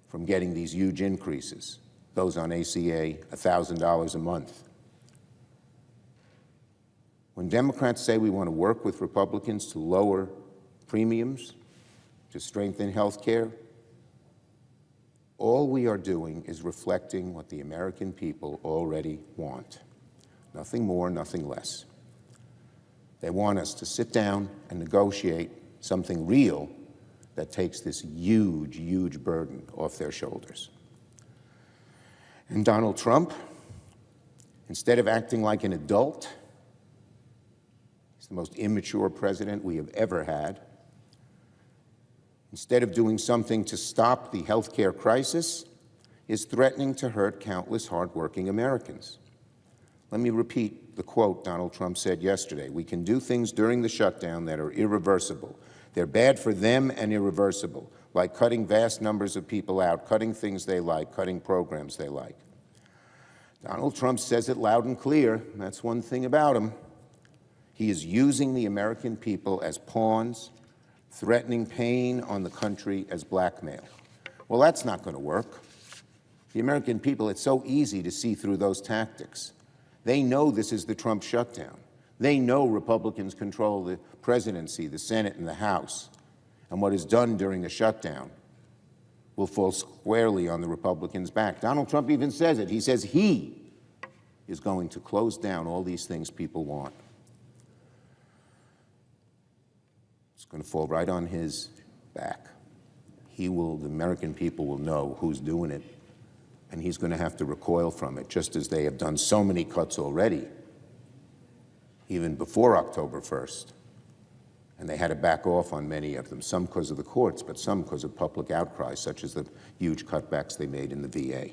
from getting these huge increases. Those on ACA, $1,000 a month. When Democrats say we want to work with Republicans to lower premiums, to strengthen health care, all we are doing is reflecting what the American people already want. Nothing more, nothing less. They want us to sit down and negotiate something real that takes this huge, huge burden off their shoulders. And Donald Trump, instead of acting like an adult, he's the most immature president we have ever had. Instead of doing something to stop the health care crisis, is threatening to hurt countless hardworking Americans. Let me repeat the quote Donald Trump said yesterday. We can do things during the shutdown that are irreversible. They're bad for them and irreversible, like cutting vast numbers of people out, cutting things they like, cutting programs they like. Donald Trump says it loud and clear. That's one thing about him. He is using the American people as pawns, threatening pain on the country as blackmail. Well, that's not going to work. The American people, it's so easy to see through those tactics. They know this is the Trump shutdown. They know Republicans control the presidency, the Senate, and the House. And what is done during the shutdown will fall squarely on the Republicans' back. Donald Trump even says it. He says he is going to close down all these things people want. It's going to fall right on his back. The American people will know who's doing it, and he's going to have to recoil from it, just as they have done so many cuts already, even before October 1st. And they had to back off on many of them, some because of the courts, but some because of public outcry, such as the huge cutbacks they made in the VA.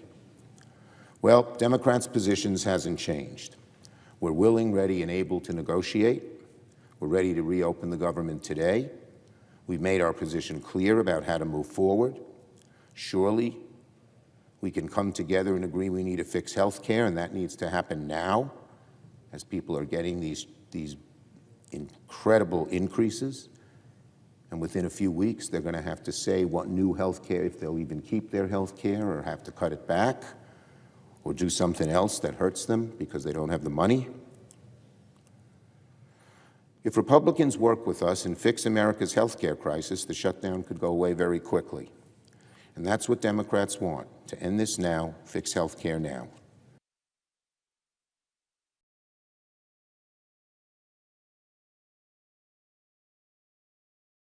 Well, Democrats' positions hasn't changed. We're willing, ready, and able to negotiate. We're ready to reopen the government today. We've made our position clear about how to move forward. Surely, we can come together and agree we need to fix health care, and that needs to happen now, as people are getting these incredible increases. And within a few weeks, they're going to have to say what new health care, if they'll even keep their health care or have to cut it back or do something else that hurts them because they don't have the money. If Republicans work with us and fix America's health care crisis, the shutdown could go away very quickly. And that's what Democrats want, to end this now, fix health care now.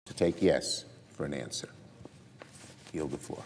To take yes for an answer. Yield the floor.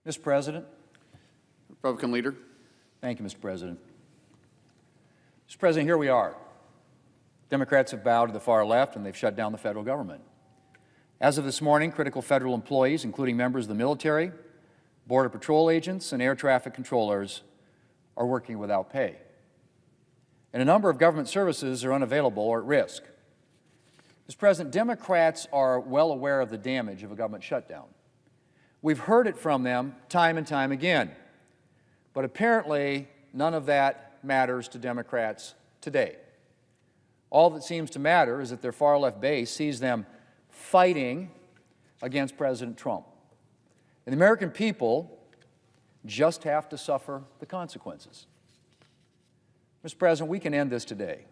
Mr. President. Republican leader. Thank you, Mr. President. Mr. President, here we are. Democrats have bowed to the far left, and they've shut down the federal government. As of this morning, critical federal employees, including members of the military, Border Patrol agents, and air traffic controllers, are working without pay. And a number of government services are unavailable or at risk. Mr. President, Democrats are well aware of the damage of a government shutdown. We've heard it from them time and time again. But apparently, none of that matters to Democrats today. All that seems to matter is that their far-left base sees them fighting against President Trump. And the American people just have to suffer the consequences. Mr. President, we can end this today.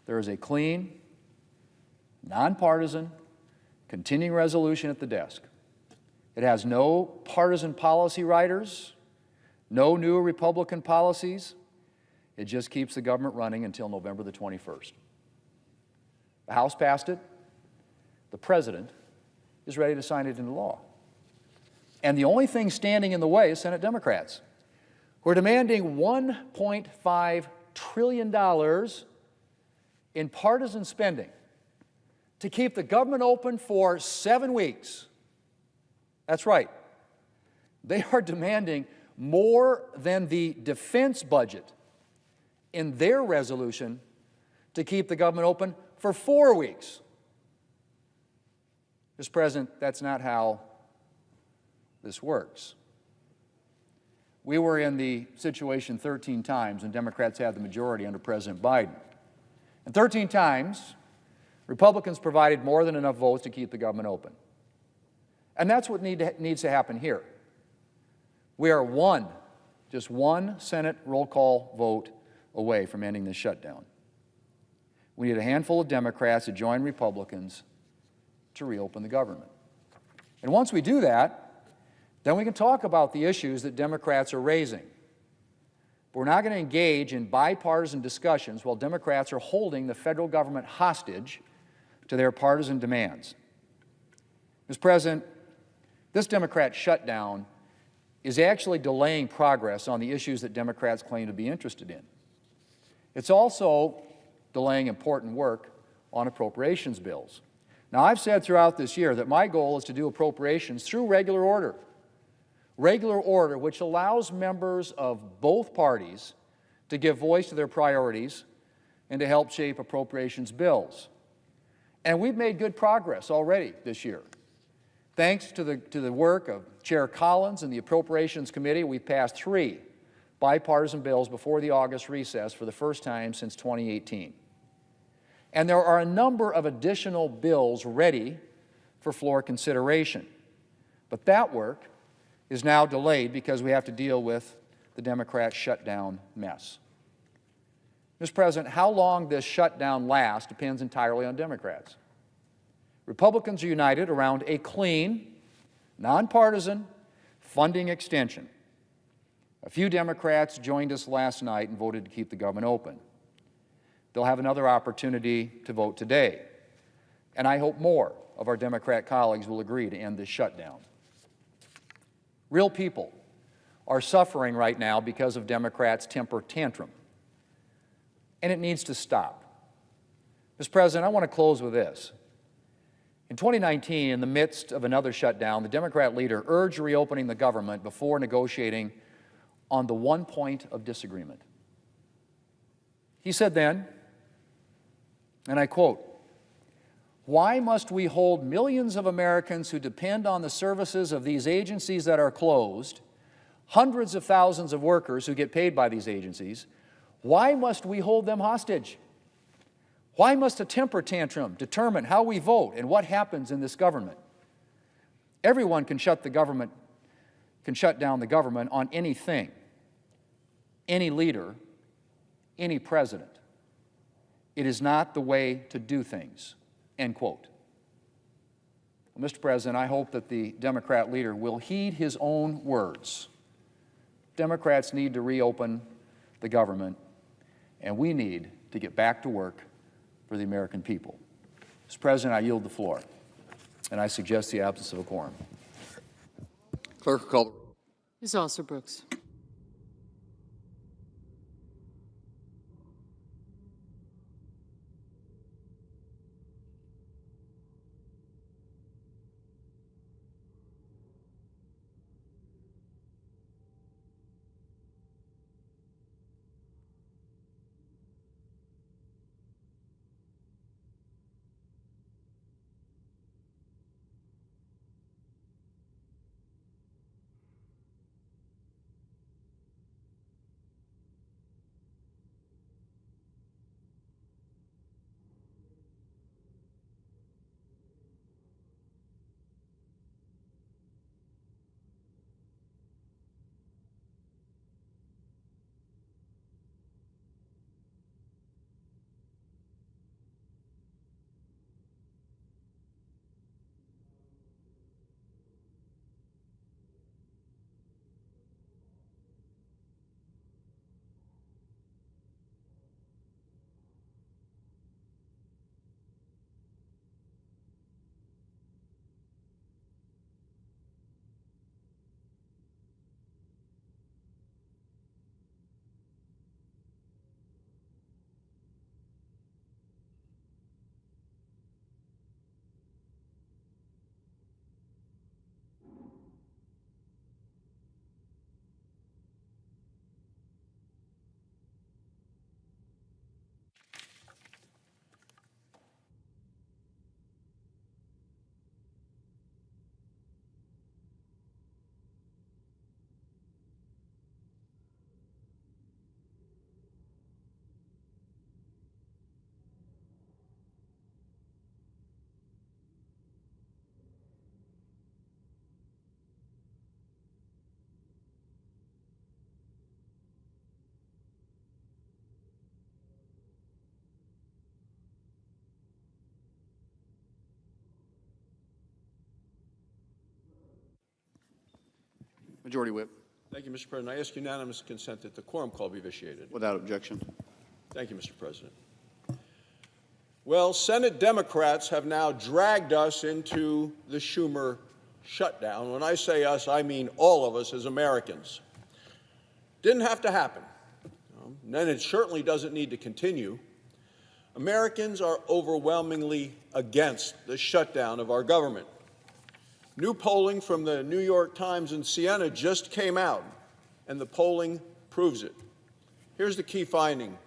There is a clean, nonpartisan, continuing resolution at the desk. It has no partisan policy writers, no new Republican policies. It just keeps the government running until November the 21st. The House passed it. The President is ready to sign it into law. And the only thing standing in the way is Senate Democrats, who are demanding $1.5 trillion in partisan spending to keep the government open for 7 weeks. That's right. They are demanding more than the defense budget in their resolution to keep the government open for 4 weeks. Mr. President, that's not how this works. We were in the situation 13 times when Democrats had the majority under President Biden. And 13 times, Republicans provided more than enough votes to keep the government open. And that's what needs to happen here. We are just one Senate roll call vote away from ending this shutdown. We need a handful of Democrats to join Republicans to reopen the government. And once we do that, then we can talk about the issues that Democrats are raising. But we're not going to engage in bipartisan discussions while Democrats are holding the federal government hostage to their partisan demands. Mr. President, this Democrat shutdown is actually delaying progress on the issues that Democrats claim to be interested in. It's also delaying important work on appropriations bills. Now, I've said throughout this year that my goal is to do appropriations through regular order which allows members of both parties to give voice to their priorities and to help shape appropriations bills. And we've made good progress already this year. Thanks to the work of Chair Collins and the Appropriations Committee, we've passed 3 bipartisan bills before the August recess for the first time since 2018. And there are a number of additional bills ready for floor consideration. But that work is now delayed because we have to deal with the Democrat shutdown mess. Mr. President, how long this shutdown lasts depends entirely on Democrats. Republicans are united around a clean, nonpartisan funding extension. A few Democrats joined us last night and voted to keep the government open. They'll have another opportunity to vote today. And I hope more of our Democrat colleagues will agree to end this shutdown. Real people are suffering right now because of Democrats' temper tantrum. And it needs to stop. Mr. President, I want to close with this. In 2019, in the midst of another shutdown, the Democrat leader urged reopening the government before negotiating on the one point of disagreement. He said then, and I quote, "Why must we hold millions of Americans who depend on the services of these agencies that are closed, hundreds of thousands of workers who get paid by these agencies, why must we hold them hostage? Why must a temper tantrum determine how we vote and what happens in this government? Everyone can shut down the government on anything, any leader, any president. It is not the way to do things." End quote. Well, Mr. President, I hope that the Democrat leader will heed his own words. Democrats need to reopen the government, and we need to get back to work for the American people. Mr. President, I yield the floor, and I suggest the absence of a quorum. Clerk will call the roll. Ms. Alston-Brooks. Majority Whip. Thank you, Mr. President. I ask unanimous consent that the quorum call be vitiated. Without objection. Thank you, Mr. President. Well, Senate Democrats have now dragged us into the Schumer shutdown. When I say us, I mean all of us as Americans. Didn't have to happen. And it certainly doesn't need to continue. Americans are overwhelmingly against the shutdown of our government. New polling from the New York Times and Siena just came out, and the polling proves it. Here's the key finding.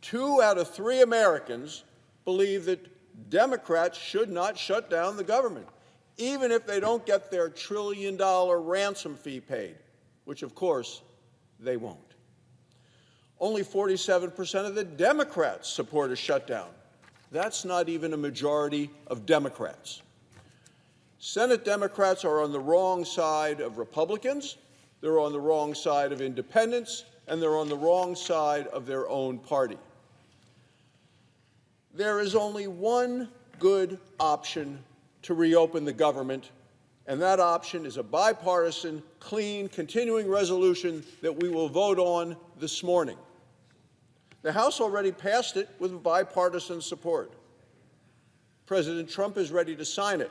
2 out of 3 Americans believe that Democrats should not shut down the government, even if they don't get their $1 trillion ransom fee paid, which, of course, they won't. Only 47% of the Democrats support a shutdown. That's not even a majority of Democrats. Senate Democrats are on the wrong side of Republicans, they're on the wrong side of independents, and they're on the wrong side of their own party. There is only one good option to reopen the government, and that option is a bipartisan, clean, continuing resolution that we will vote on this morning. The House already passed it with bipartisan support. President Trump is ready to sign it.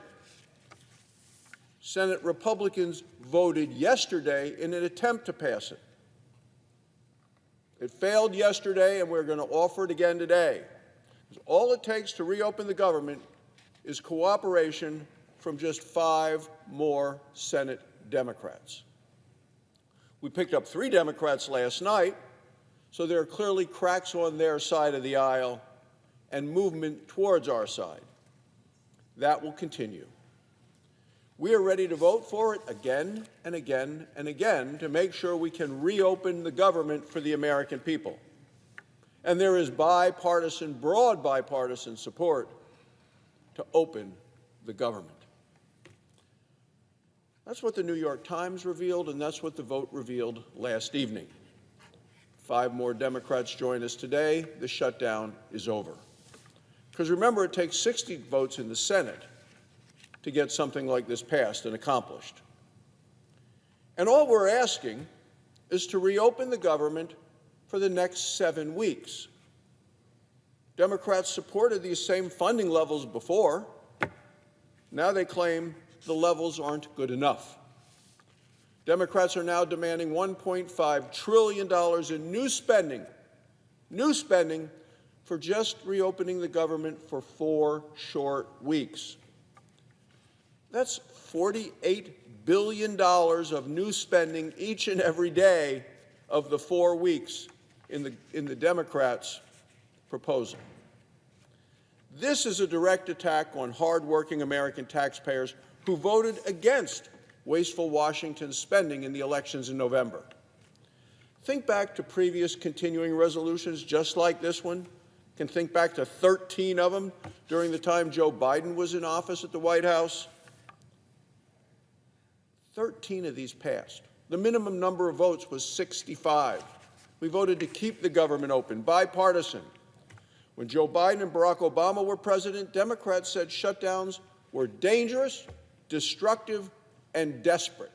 Senate Republicans voted yesterday in an attempt to pass it. It failed yesterday, and we're going to offer it again today. All it takes to reopen the government is cooperation from just 5 more Senate Democrats. We picked up 3 Democrats last night, so there are clearly cracks on their side of the aisle and movement towards our side. That will continue. We are ready to vote for it again and again and again to make sure we can reopen the government for the American people. And there is bipartisan, broad bipartisan support to open the government. That's what the New York Times revealed, and that's what the vote revealed last evening. 5 more Democrats join us today. The shutdown is over. Because remember, it takes 60 votes in the Senate to get something like this passed and accomplished. And all we're asking is to reopen the government for the next 7 weeks. Democrats supported these same funding levels before. Now they claim the levels aren't good enough. Democrats are now demanding $1.5 trillion in new spending for just reopening the government for 4 short weeks. That's $48 billion of new spending each and every day of the 4 weeks in the Democrats' proposal. This is a direct attack on hardworking American taxpayers who voted against wasteful Washington spending in the elections in November. Think back to previous continuing resolutions just like this one. You can think back to 13 of them during the time Joe Biden was in office at the White House. 13 of these passed. The minimum number of votes was 65. We voted to keep the government open, bipartisan. When Joe Biden and Barack Obama were president, Democrats said shutdowns were dangerous, destructive, and desperate.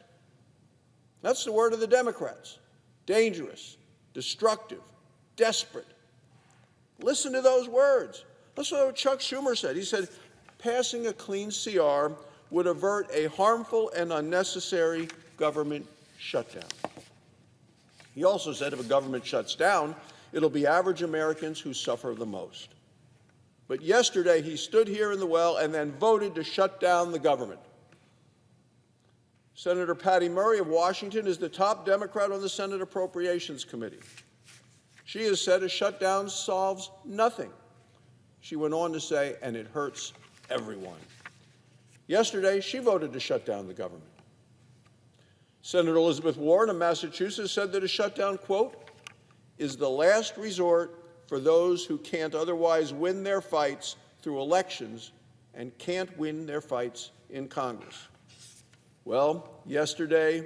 That's the word of the Democrats. Dangerous, destructive, desperate. Listen to those words. Listen to what Chuck Schumer said. He said, passing a clean CR would avert a harmful and unnecessary government shutdown. He also said if a government shuts down, it'll be average Americans who suffer the most. But yesterday, he stood here in the well and then voted to shut down the government. Senator Patty Murray of Washington is the top Democrat on the Senate Appropriations Committee. She has said a shutdown solves nothing. She went on to say, and it hurts everyone. Yesterday, she voted to shut down the government. Senator Elizabeth Warren of Massachusetts said that a shutdown, quote, is the last resort for those who can't otherwise win their fights through elections and can't win their fights in Congress. Well, yesterday,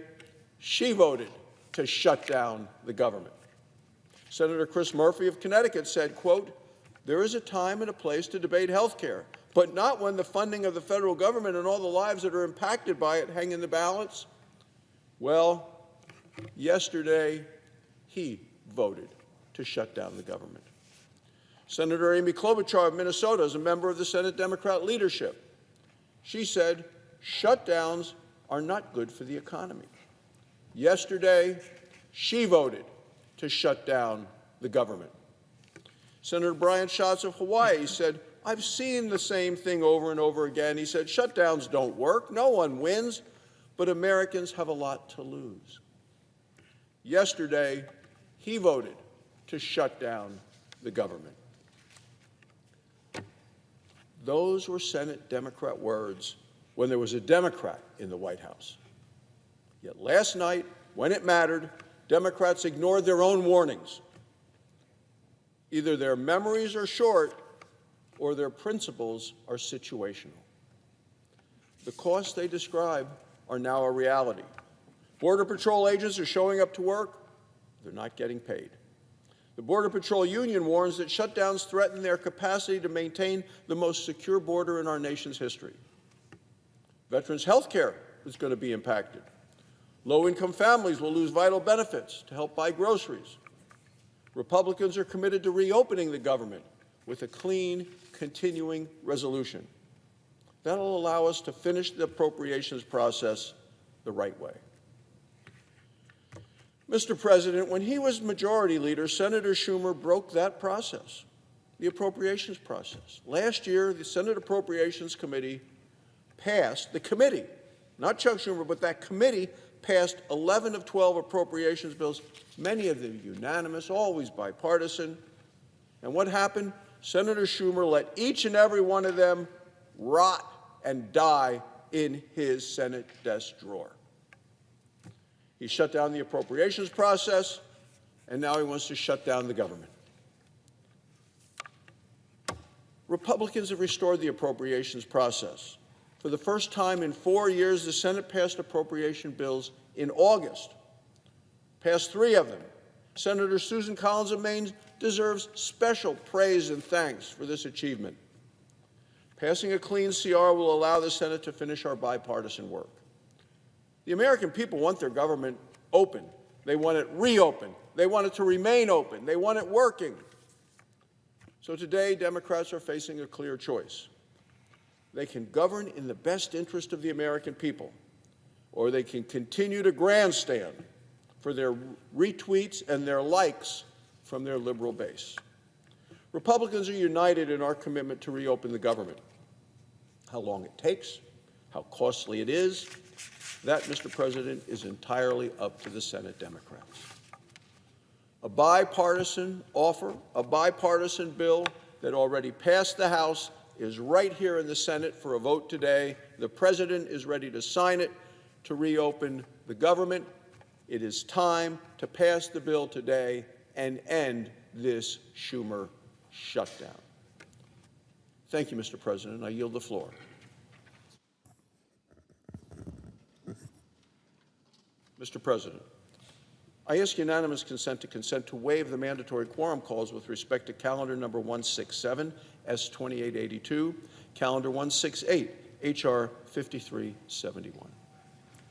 she voted to shut down the government. Senator Chris Murphy of Connecticut said, quote, there is a time and a place to debate health care, but not when the funding of the federal government and all the lives that are impacted by it hang in the balance. Well, yesterday, he voted to shut down the government. Senator Amy Klobuchar of Minnesota is a member of the Senate Democrat leadership. She said, shutdowns are not good for the economy. Yesterday, she voted to shut down the government. Senator Brian Schatz of Hawaii said, I've seen the same thing over and over again. He said, shutdowns don't work, no one wins, but Americans have a lot to lose. Yesterday, he voted to shut down the government. Those were Senate Democrat words when there was a Democrat in the White House. Yet last night, when it mattered, Democrats ignored their own warnings. Either their memories are short or their principles are situational. The costs they describe are now a reality. Border Patrol agents are showing up to work. They're not getting paid. The Border Patrol Union warns that shutdowns threaten their capacity to maintain the most secure border in our nation's history. Veterans' health care is going to be impacted. Low-income families will lose vital benefits to help buy groceries. Republicans are committed to reopening the government with a clean, continuing resolution. That will allow us to finish the appropriations process the right way. Mr. President, when he was Majority Leader, Senator Schumer broke that process, the appropriations process. Last year, the Senate Appropriations Committee passed, the committee, not Chuck Schumer, but that committee passed 11 of 12 appropriations bills, many of them unanimous, always bipartisan. And what happened? Senator Schumer let each and every one of them rot and die in his Senate desk drawer. He shut down the appropriations process, and now he wants to shut down the government. Republicans have restored the appropriations process. For the first time in 4 years, the Senate passed appropriation bills in August, passed 3 of them. Senator Susan Collins of Maine deserves special praise and thanks for this achievement. Passing a clean CR will allow the Senate to finish our bipartisan work. The American people want their government open. They want it reopened. They want it to remain open. They want it working. So today, Democrats are facing a clear choice. They can govern in the best interest of the American people, or they can continue to grandstand for their retweets and their likes from their liberal base. Republicans are united in our commitment to reopen the government. How long it takes, how costly it is, that, Mr. President, is entirely up to the Senate Democrats. A bipartisan offer, a bipartisan bill that already passed the House is right here in the Senate for a vote today. The President is ready to sign it to reopen the government. It is time to pass the bill today and end this Schumer shutdown. Thank you, Mr. President. I yield the floor. Mr. President, I ask unanimous consent to waive the mandatory quorum calls with respect to calendar number 167, S2882, calendar 168, H.R. 5371.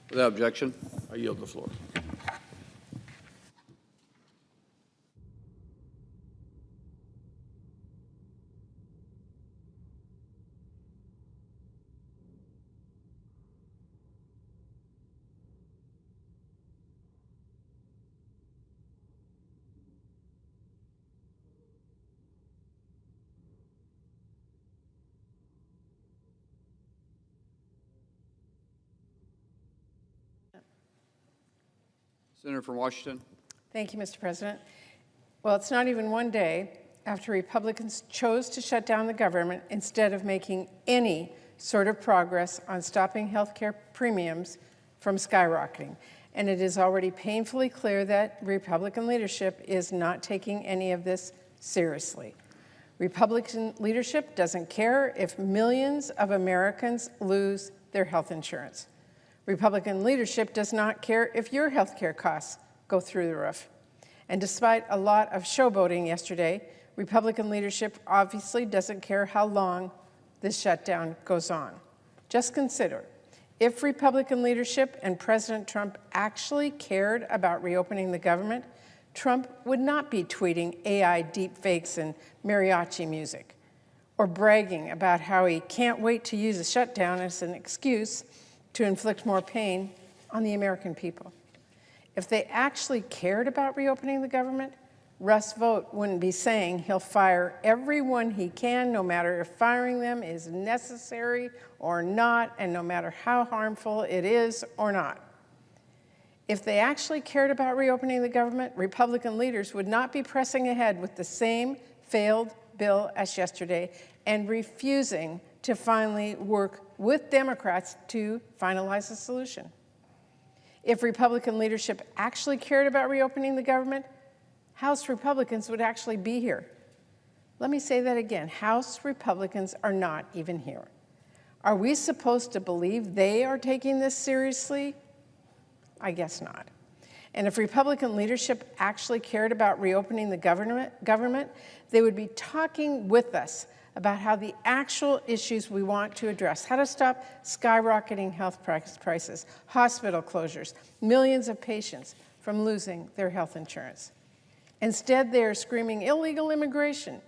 Without objection. I yield the floor. Senator from Washington. Thank you, Mr. President. Well, it's not even one day after Republicans chose to shut down the government instead of making any sort of progress on stopping health care premiums from skyrocketing. And it is already painfully clear that Republican leadership is not taking any of this seriously. Republican leadership doesn't care if millions of Americans lose their health insurance. Republican leadership does not care if your health care costs go through the roof. And despite a lot of showboating yesterday, Republican leadership obviously doesn't care how long this shutdown goes on. Just consider, if Republican leadership and President Trump actually cared about reopening the government, Trump would not be tweeting AI deepfakes and mariachi music, or bragging about how he can't wait to use a shutdown as an excuse to inflict more pain on the American people. If they actually cared about reopening the government, Russ Vought wouldn't be saying he'll fire everyone he can, no matter if firing them is necessary or not, and no matter how harmful it is or not. If they actually cared about reopening the government, Republican leaders would not be pressing ahead with the same failed bill as yesterday and refusing to finally work with Democrats to finalize a solution. If Republican leadership actually cared about reopening the government, House Republicans would actually be here. Let me say that again. House Republicans are not even here. Are we supposed to believe they are taking this seriously? I guess not. And if Republican leadership actually cared about reopening the government, they would be talking with us about how the actual issues we want to address, how to stop skyrocketing health prices, hospital closures, millions of patients from losing their health insurance. Instead, they are screaming illegal immigration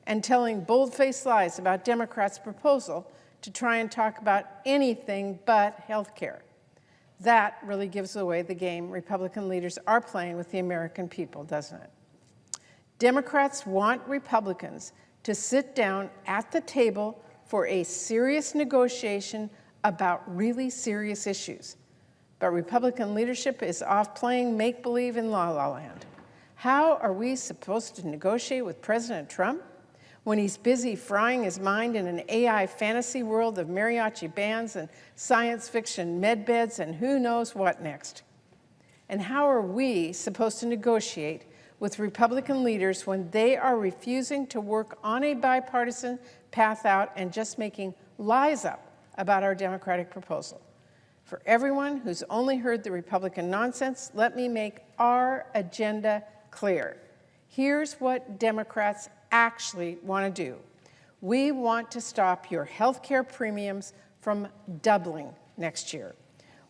and telling bold-faced lies about Democrats' proposal to try and talk about anything but health care. That really gives away the game Republican leaders are playing with the American people, doesn't it? Democrats want Republicans to sit down at the table for a serious negotiation about really serious issues. But Republican leadership is off playing make-believe in la-la land. How are we supposed to negotiate with President Trump when he's busy frying his mind in an AI fantasy world of mariachi bands and science fiction medbeds and who knows what next? And how are we supposed to negotiate with Republican leaders when they are refusing to work on a bipartisan path out and just making lies up about our Democratic proposal? For everyone who's only heard the Republican nonsense, let me make our agenda clear. Here's what Democrats actually want to do. We want to stop your health care premiums from doubling next year.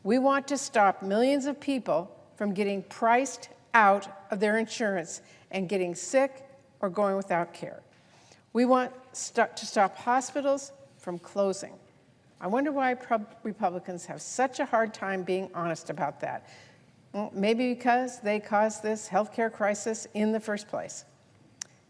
We want to stop millions of people from getting priced out of their insurance and getting sick or going without care. We want to stop hospitals from closing. I wonder why Republicans have such a hard time being honest about that. Well, maybe because they caused this healthcare crisis in the first place.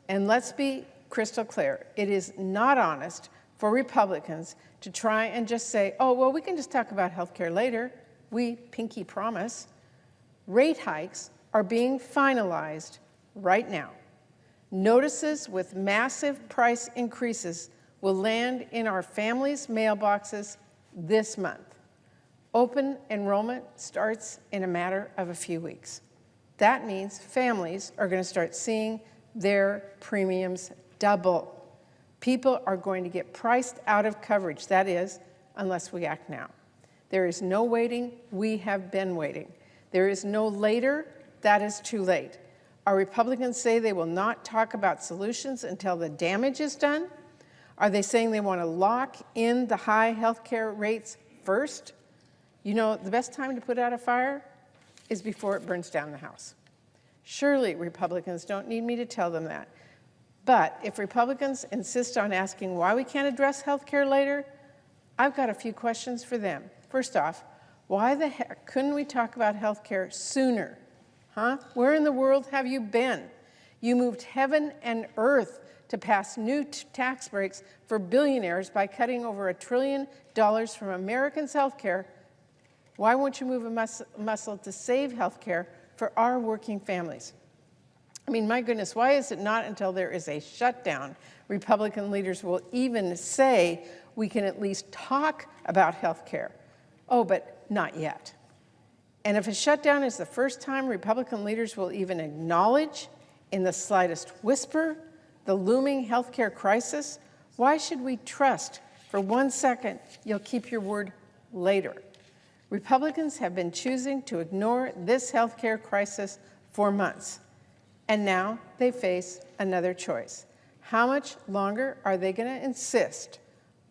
And let's be crystal clear, it is not honest for Republicans to try and just say, oh, well, we can just talk about healthcare later. We pinky promise. Rate hikes are being finalized right now. Notices with massive price increases will land in our families' mailboxes this month. Open enrollment starts in a matter of a few weeks. That means families are going to start seeing their premiums double. People are going to get priced out of coverage, that is, unless we act now. There is no waiting, we have been waiting. There is no later, that is too late. Our Republicans say they will not talk about solutions until the damage is done? Are they saying they want to lock in the high health care rates first? You know, the best time to put out a fire is before it burns down the house. Surely Republicans don't need me to tell them that. But if Republicans insist on asking why we can't address health care later, I've got a few questions for them. First off, why the heck couldn't we talk about health care sooner? Huh? Where in the world have you been? You moved heaven and earth to pass new tax breaks for billionaires by cutting over $1 trillion from Americans' health care. Why won't you move a muscle to save health care for our working families? I mean, my goodness, why is it not until there is a shutdown Republican leaders will even say we can at least talk about health care? Oh, but not yet. And if a shutdown is the first time Republican leaders will even acknowledge, in the slightest whisper, the looming healthcare crisis, why should we trust for 1 second you'll keep your word later? Republicans have been choosing to ignore this healthcare crisis for months, and now they face another choice. How much longer are they going to insist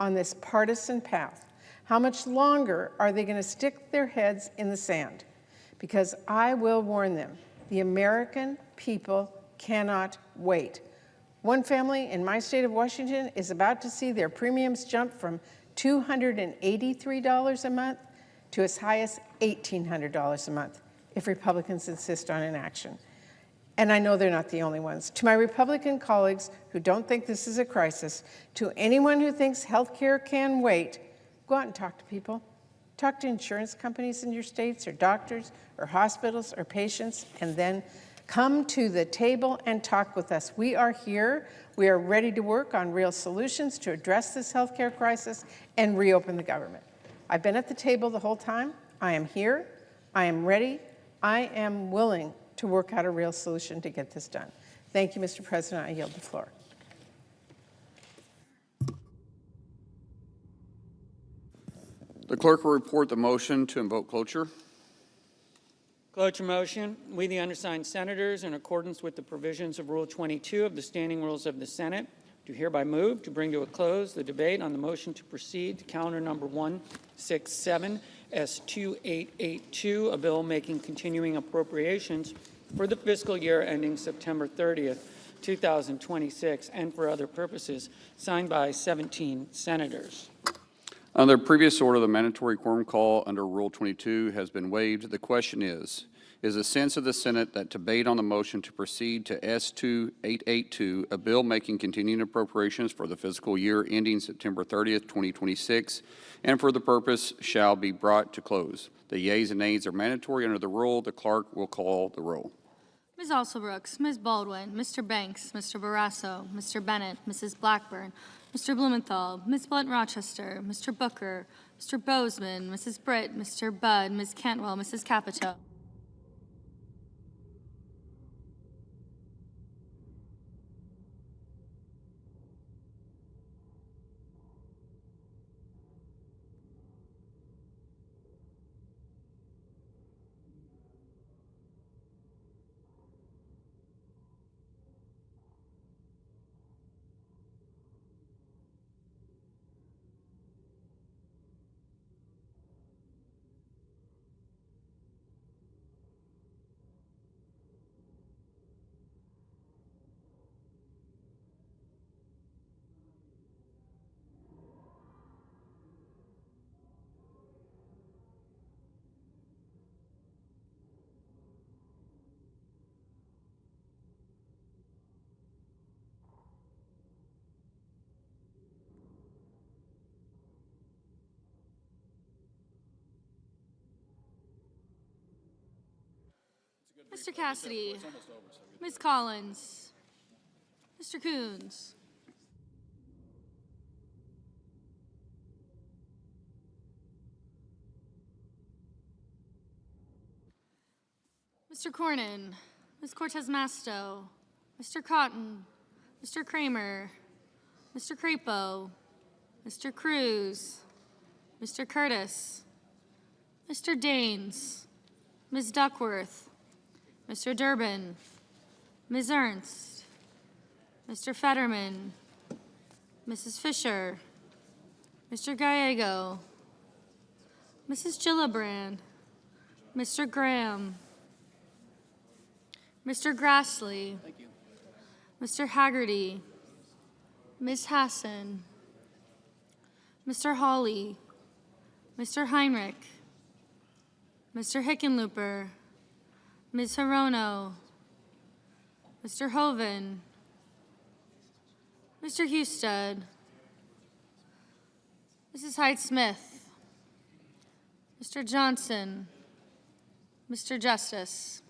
on this partisan path? How much longer are they going to stick their heads in the sand? Because I will warn them, the American people cannot wait. One family in my state of Washington is about to see their premiums jump from $283 a month to as high as $1,800 a month if Republicans insist on inaction. And I know they're not the only ones. To my Republican colleagues who don't think this is a crisis, to anyone who thinks health care can wait, go out and talk to people. Talk to insurance companies in your states, or doctors, or hospitals, or patients, and then come to the table and talk with us. We are here. We are ready to work on real solutions to address this healthcare crisis and reopen the government. I've been at the table the whole time. I am here. I am ready. I am willing to work out a real solution to get this done. Thank you, Mr. President. I yield the floor. The clerk will report the motion to invoke cloture. Cloture motion. We, the undersigned senators, in accordance with the provisions of Rule 22 of the Standing Rules of the Senate, do hereby move to bring to a close the debate on the motion to proceed to calendar number 167 S2882, a bill making continuing appropriations for the fiscal year ending September 30th, 2026, and for other purposes, signed by 17 senators. Under previous order, the mandatory quorum call under Rule 22 has been waived. The question is the sense of the Senate that debate on the motion to proceed to S2882, a bill making continuing appropriations for the fiscal year ending September 30th, 2026, and for the purpose shall be brought to close. The yeas and nays are mandatory under the rule. The clerk will call the roll. Ms. Alsobrooks, Ms. Baldwin, Mr. Banks, Mr. Barrasso, Mr. Bennett, Mrs. Blackburn, Mr. Blumenthal, Ms. Blunt-Rochester, Mr. Booker, Mr. Bozeman, Mrs. Britt, Mr. Budd, Ms. Cantwell, Mrs. Capito. Mr. Cassidy, Ms. Collins, Mr. Coons, Mr. Cornyn, Ms. Cortez Masto, Mr. Cotton, Mr. Kramer, Mr. Crapo, Mr. Cruz, Mr. Curtis, Mr. Daines, Ms. Duckworth, Mr. Durbin, Ms. Ernst, Mr. Fetterman, Mrs. Fisher, Mr. Gallego, Mrs. Gillibrand, Mr. Graham, Mr. Grassley, Mr. Haggerty, Ms. Hassan, Mr. Hawley, Mr. Heinrich, Mr. Hickenlooper, Ms. Hirono, Mr. Hoven, Mr. Husted, Mrs. Hyde-Smith, Mr. Johnson, Mr. Justice.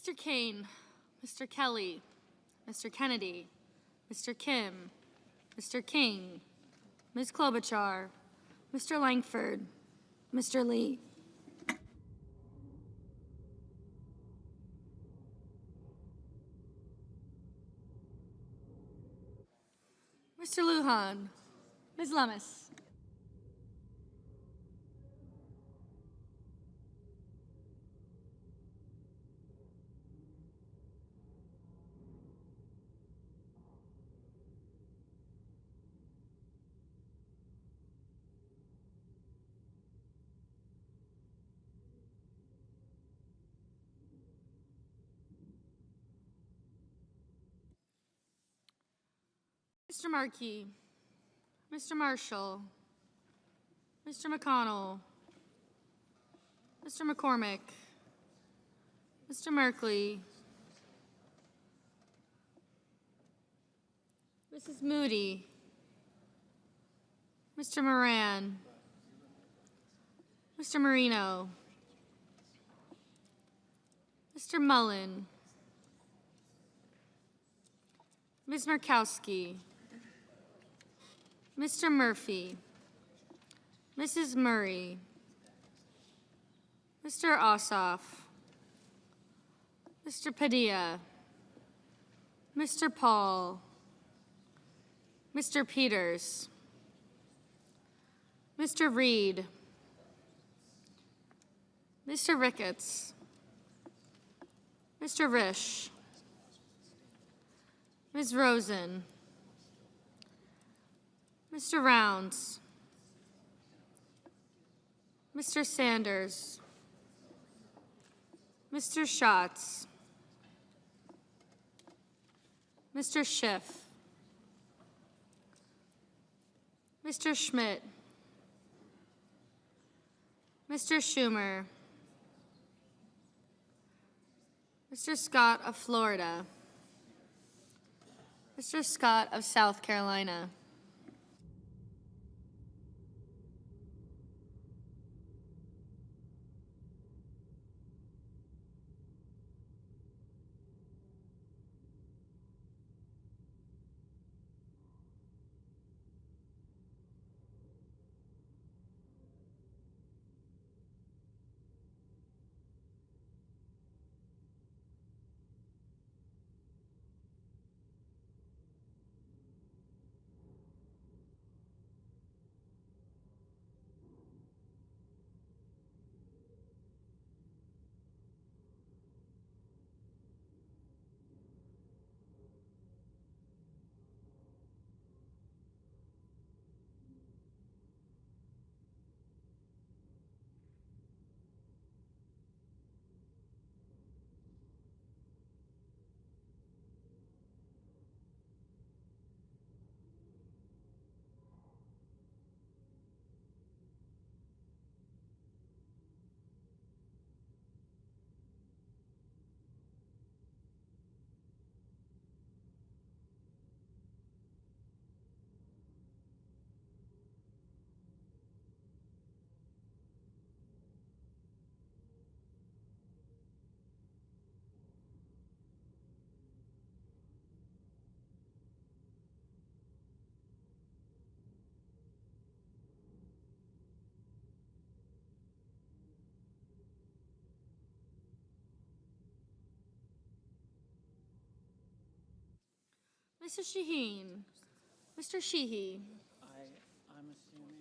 Mr. Kane, Mr. Kelly, Mr. Kennedy, Mr. Kim, Mr. King, Ms. Klobuchar, Mr. Langford, Mr. Lee. Mr. Lujan, Ms. Lummis. Mr. Markey, Mr. Marshall, Mr. McConnell, Mr. McCormick, Mr. Merkley, Mrs. Moody, Mr. Moran, Mr. Marino, Mr. Mullen, Ms. Murkowski, Mr. Murphy, Mrs. Murray, Mr. Ossoff, Mr. Padilla, Mr. Paul, Mr. Peters, Mr. Reed, Mr. Ricketts, Mr. Risch, Ms. Rosen, Mr. Rounds, Mr. Sanders, Mr. Schatz, Mr. Schiff, Mr. Schmidt, Mr. Schumer, Mr. Scott of Florida, Mr. Scott of South Carolina. Mrs. Shaheen. Mr. Sheehy. I'm assuming.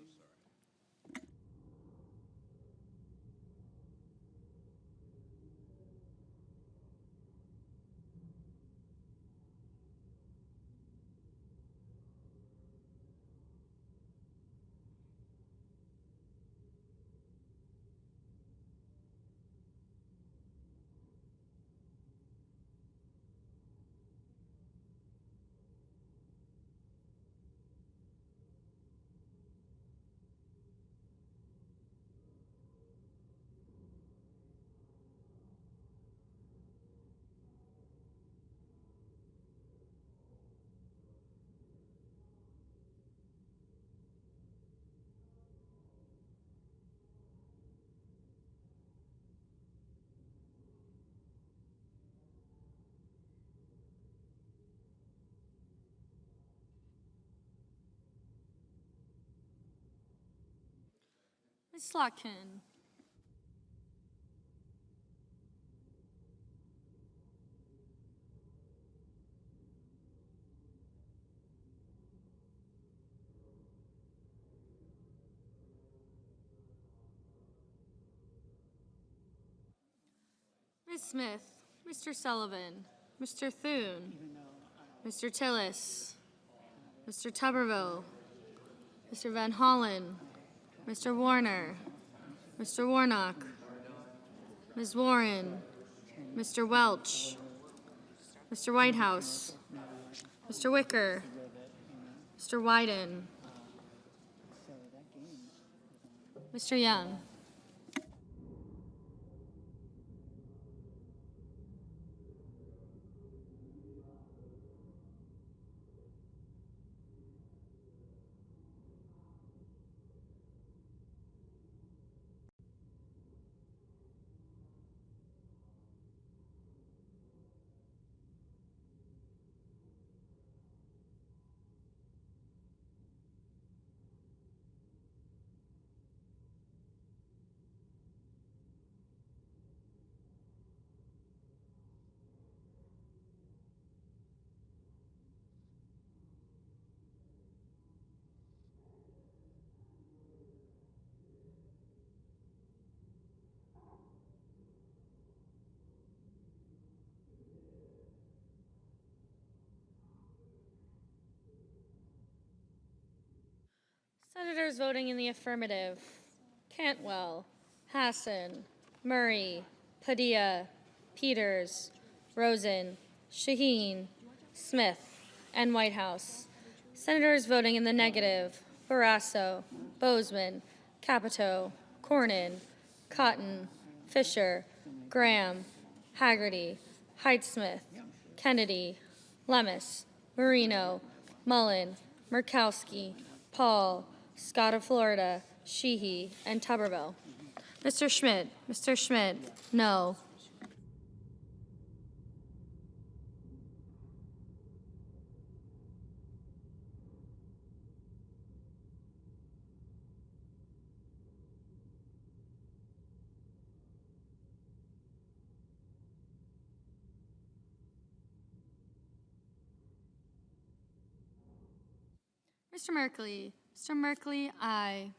Ms. Slotkin. Ms. Smith. Mr. Sullivan. Mr. Thune. Mr. Tillis. Mr. Tuberville. Mr. Van Hollen. Mr. Warner. Mr. Warnock. Ms. Warren. Mr. Welch. Mr. Whitehouse. Mr. Wicker. Mr. Wyden. Mr. Young. Senators voting in the affirmative: Cantwell, Hassan, Murray, Padilla, Peters, Rosen, Shaheen, Smith, and Whitehouse. Senators voting in the negative: Barrasso, Bozeman, Capito, Cornyn, Cotton, Fisher, Graham, Haggerty, Heidsmith, Kennedy, Lemus, Marino, Mullen, Murkowski, Paul, Scott of Florida, Sheehy, and Tuberville. Mr. Schmidt, no. Mr. Merkley, aye.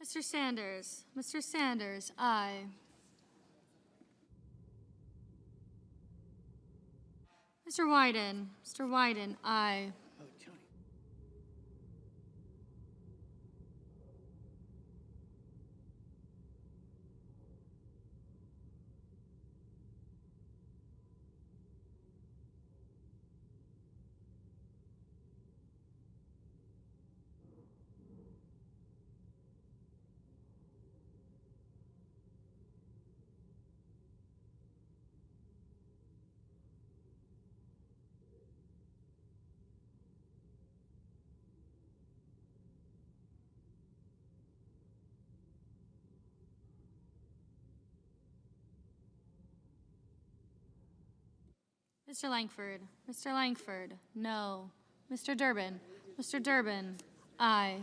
Mr. Sanders, aye. Mr. Wyden, aye. Mr. Langford. Mr. Langford, no. Mr. Durbin. Mr. Durbin, aye.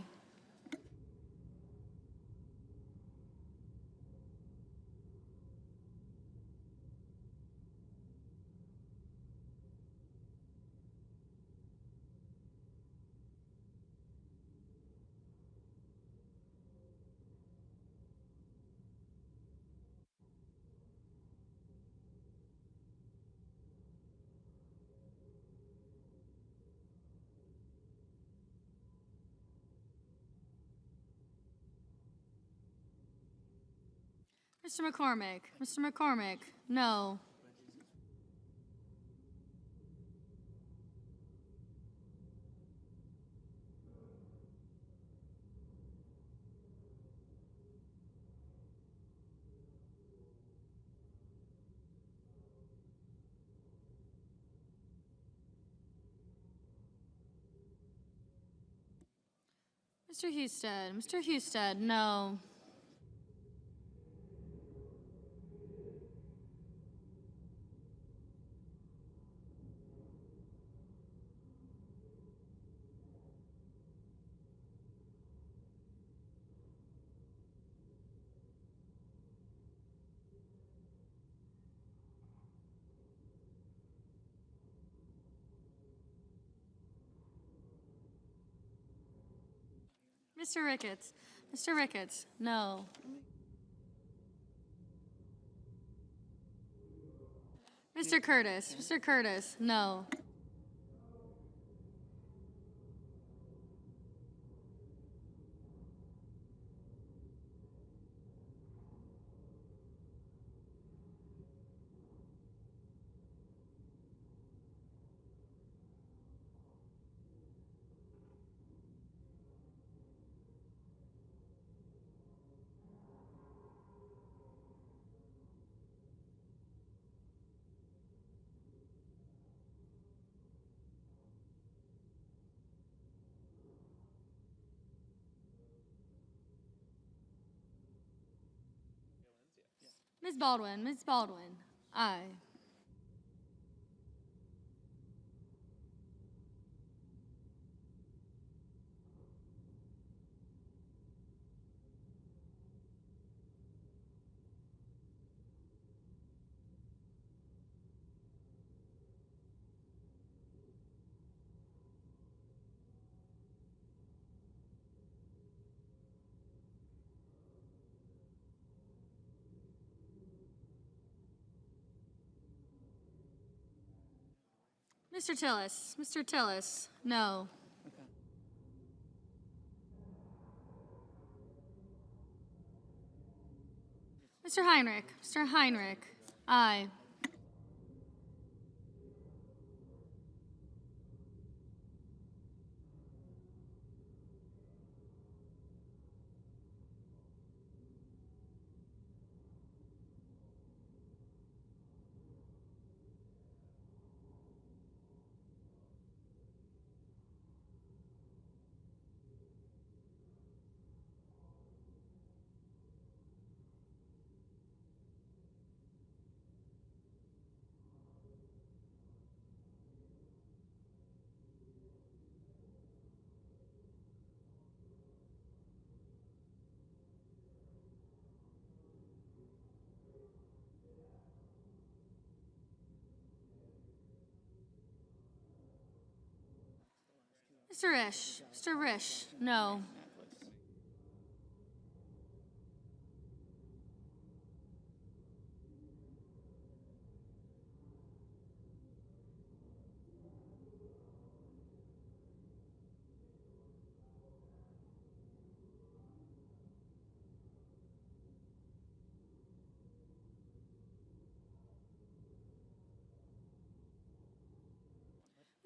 Mr. McCormick. Mr. McCormick, no. Mr. Husted. Mr. Husted, no. Mr. Ricketts. Mr. Ricketts, no. Mr. Curtis. Mr. Curtis, no. Ms. Baldwin. Ms. Baldwin, aye. Mr. Tillis. Mr. Tillis, no. Mr. Heinrich. Mr. Heinrich, aye. Mr. Risch. Mr. Risch, no.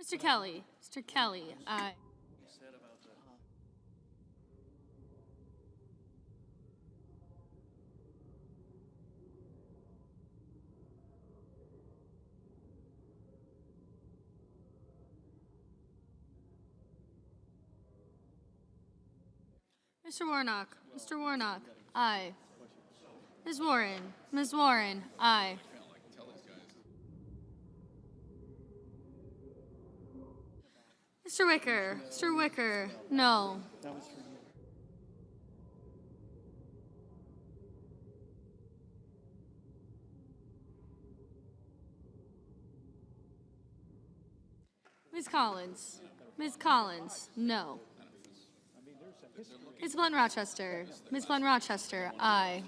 Mr. Kelly. Mr. Kelly, aye. Mr. Warnock. Mr. Warnock, aye. Ms. Warren. Ms. Warren, aye. Mr. Wicker, Mr. Wicker, no. Ms. Collins, no. Ms. Blunt Rochester, Ms. Blunt Rochester, aye.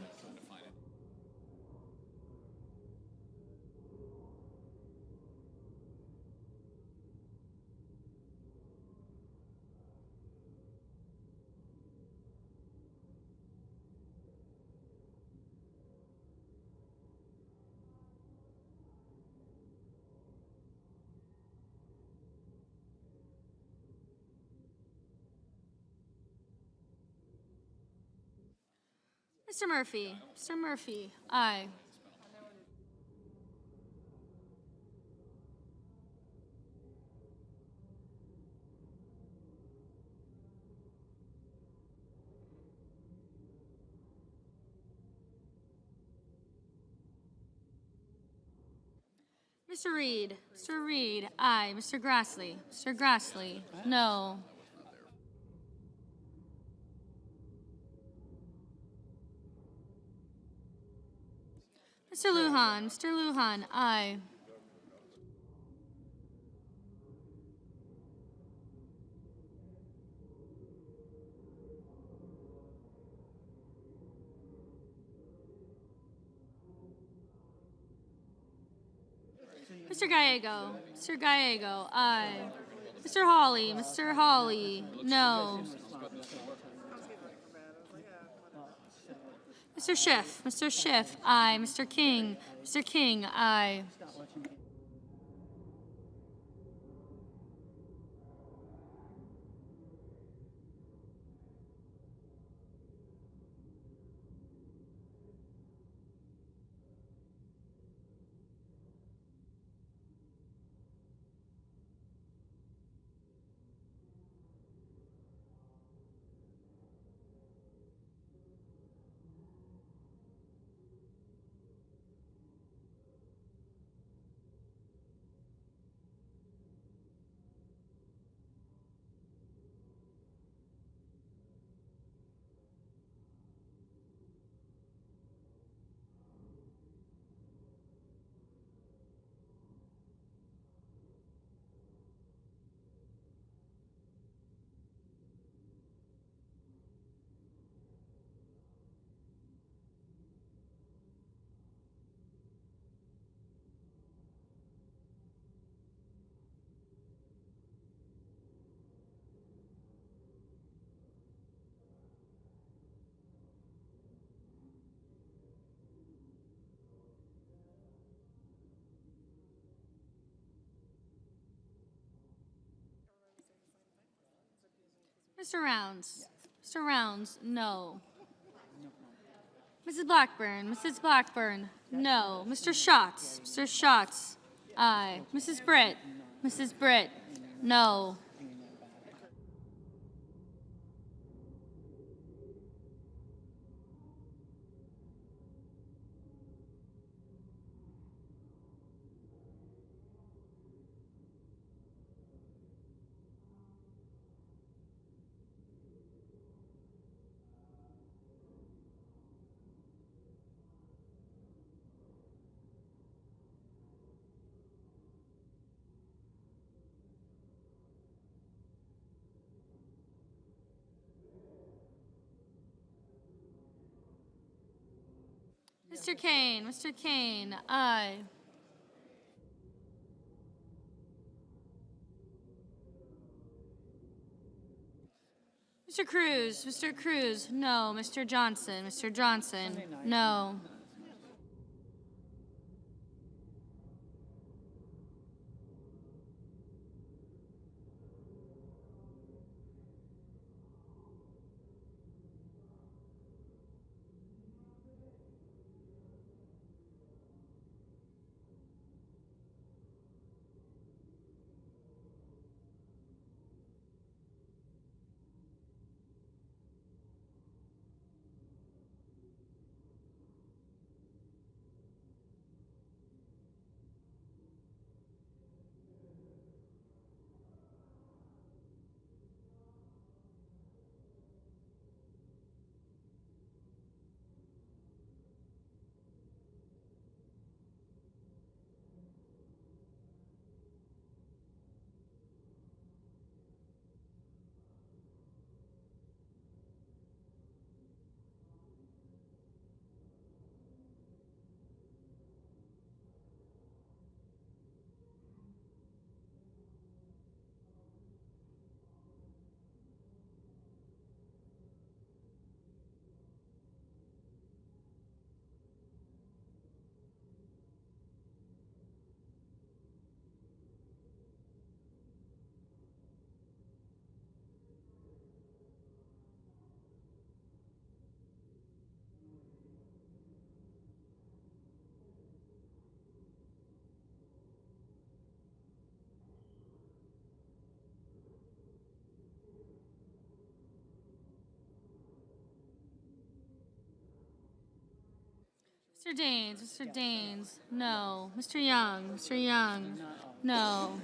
Mr. Murphy, aye. Mr. Reed, aye. Mr. Grassley, no. Mr. Lujan, aye. Mr. Gallego, aye. Mr. Hawley, no. Mr. Schiff, aye. Mr. King, aye. Mr. Rounds, no. Mrs. Blackburn, no. Mr. Schatz, aye. Mrs. Britt, no. Mr. Kane, aye. Mr. Cruz, no. Mr. Johnson, no. Mr. Daines, Mr. Daines, no. Mr. Young, no.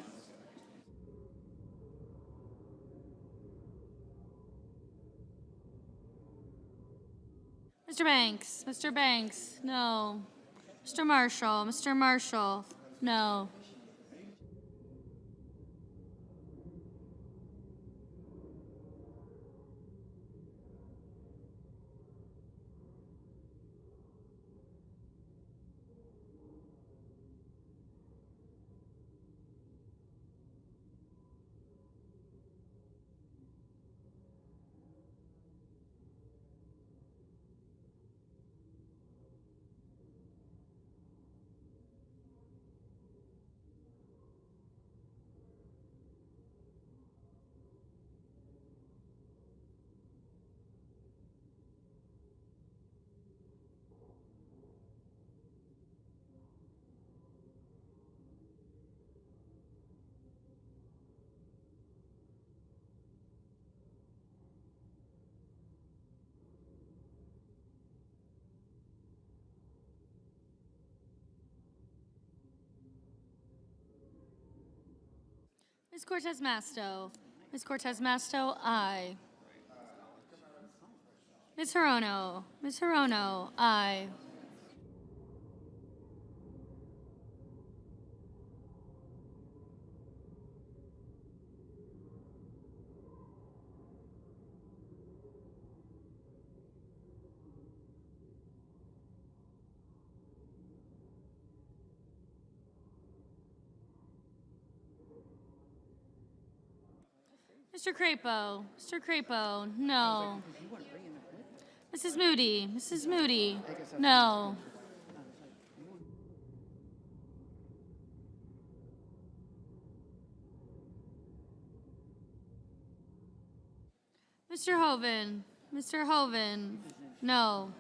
Mr. Banks, no. Mr. Marshall, no. Ms. Cortez Masto, aye. Ms. Hirono, aye. Mr. Crapo, no. Mrs. Moody, no. Mr. Hoven, no.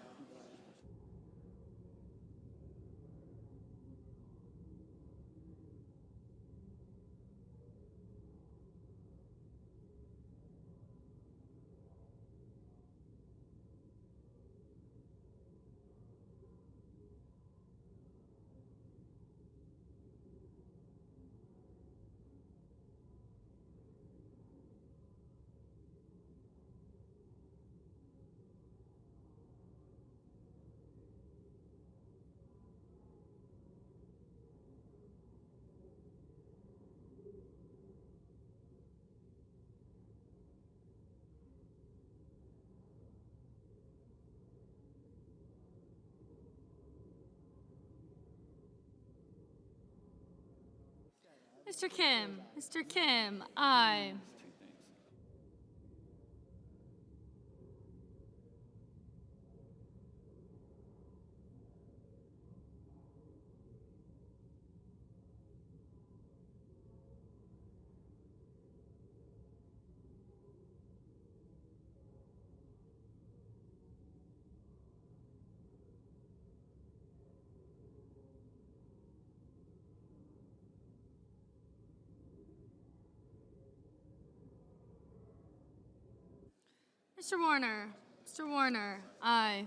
Mr. Kim, aye. Mr. Warner, aye.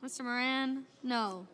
Mr. Moran, no.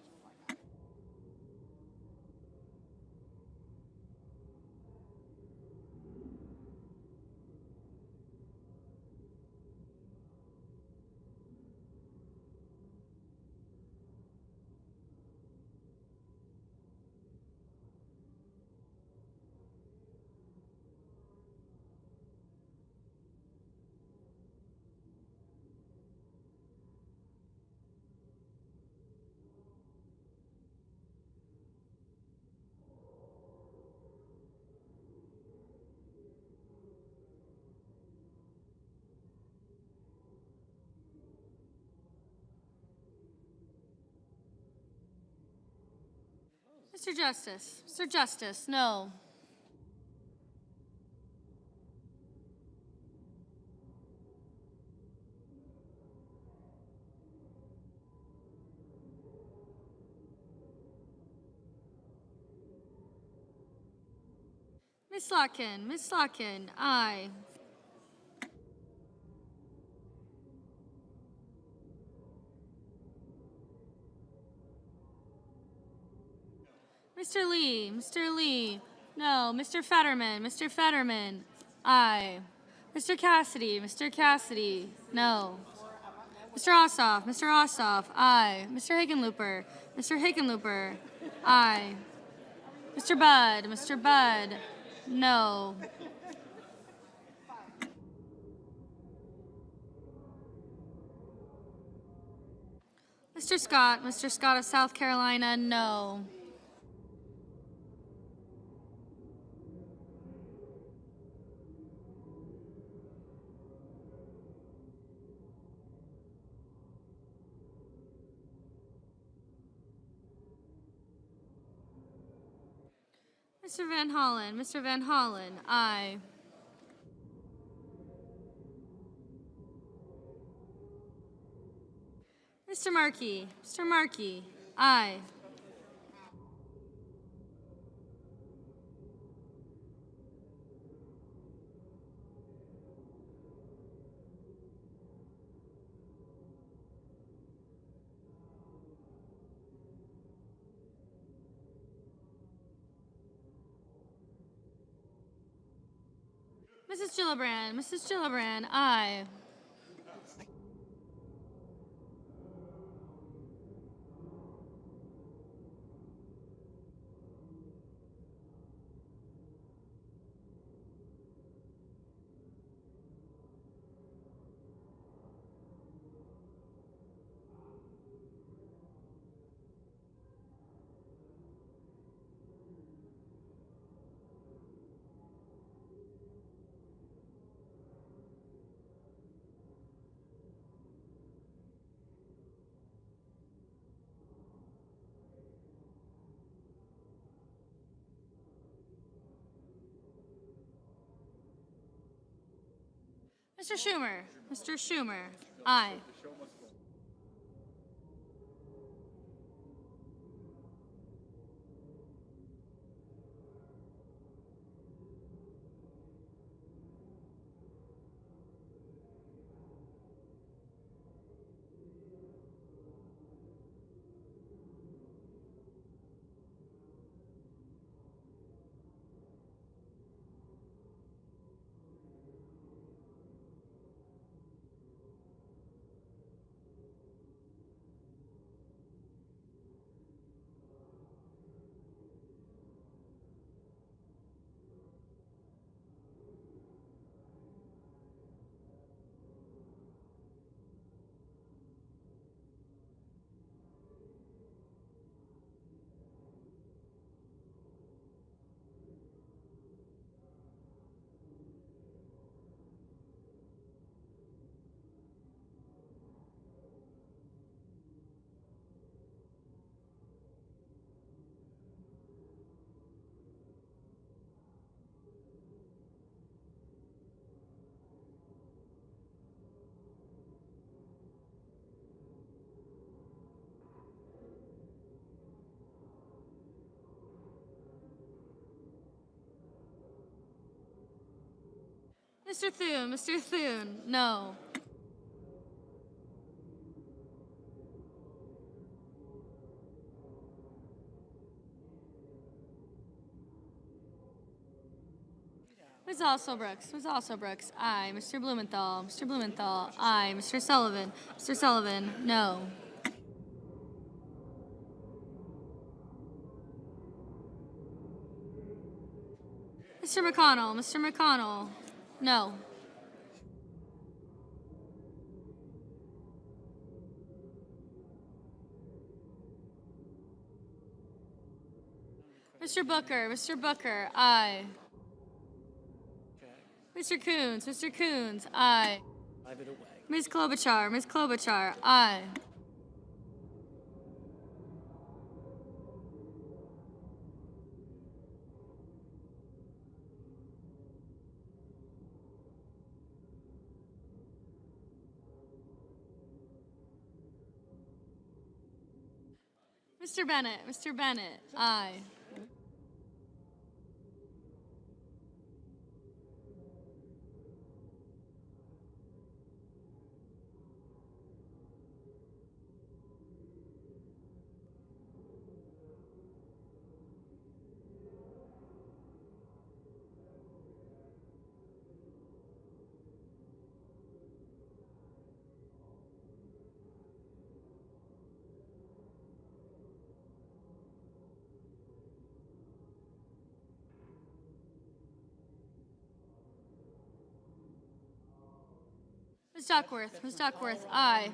Mr. Justice, no. Ms. Slotkin, aye. Mr. Lee, no. Mr. Fetterman, aye. Mr. Cassidy, no. Mr. Ossoff, aye. Mr. Hickenlooper, aye. Mr. Budd, no. Mr. Scott of South Carolina, no. Mr. Van Hollen, aye. Mr. Markey, aye. Mrs. Gillibrand, aye. Mr. Schumer, aye. Mr. Thune, no. Ms. Alsobrooks, aye. Mr. Blumenthal, aye. Mr. Sullivan, no. Mr. McConnell, no. Mr. Booker, aye. Mr. Coons, aye. Ms. Klobuchar, aye. Mr. Bennett. Mr. Bennett. Aye. Ms. Duckworth. Ms. Duckworth. Aye.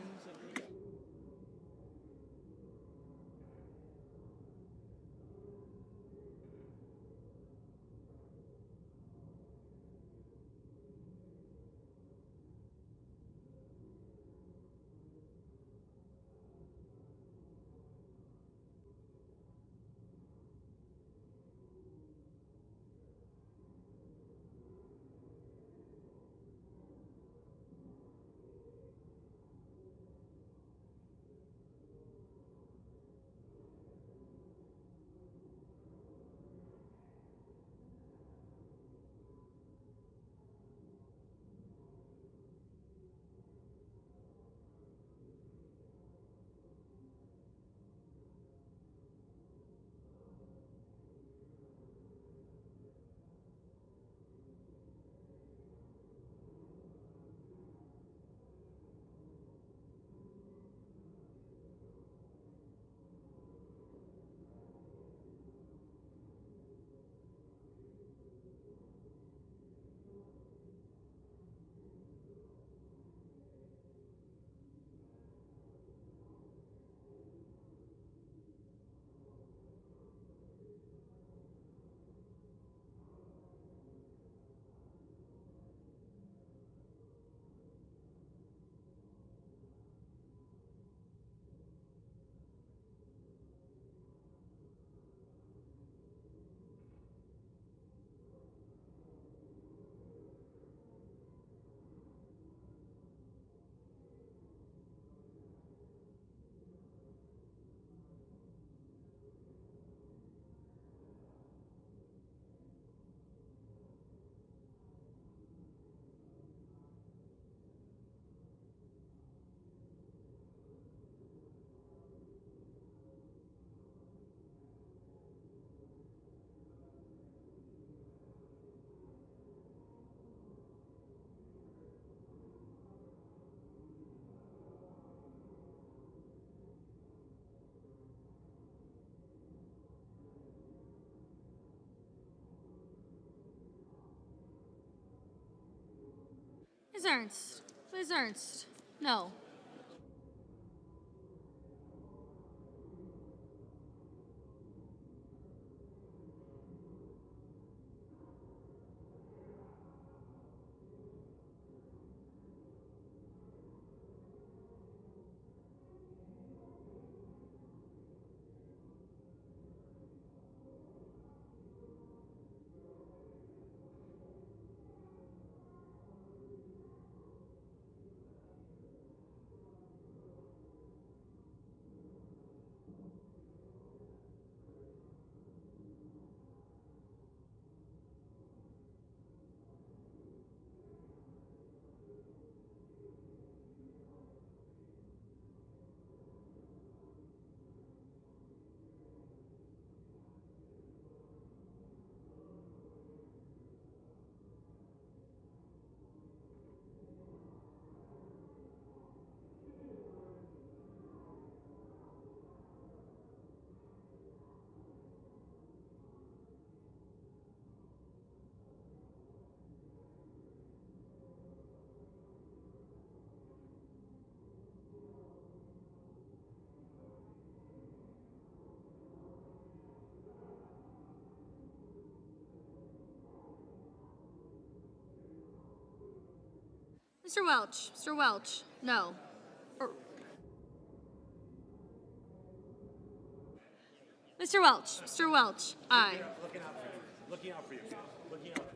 Ms. Ernst. Ms. Ernst. No. Mr. Welch. Mr. Welch. No. Mr. Welch. Mr. Welch. Aye. Looking out for you. Looking out for you. Looking out.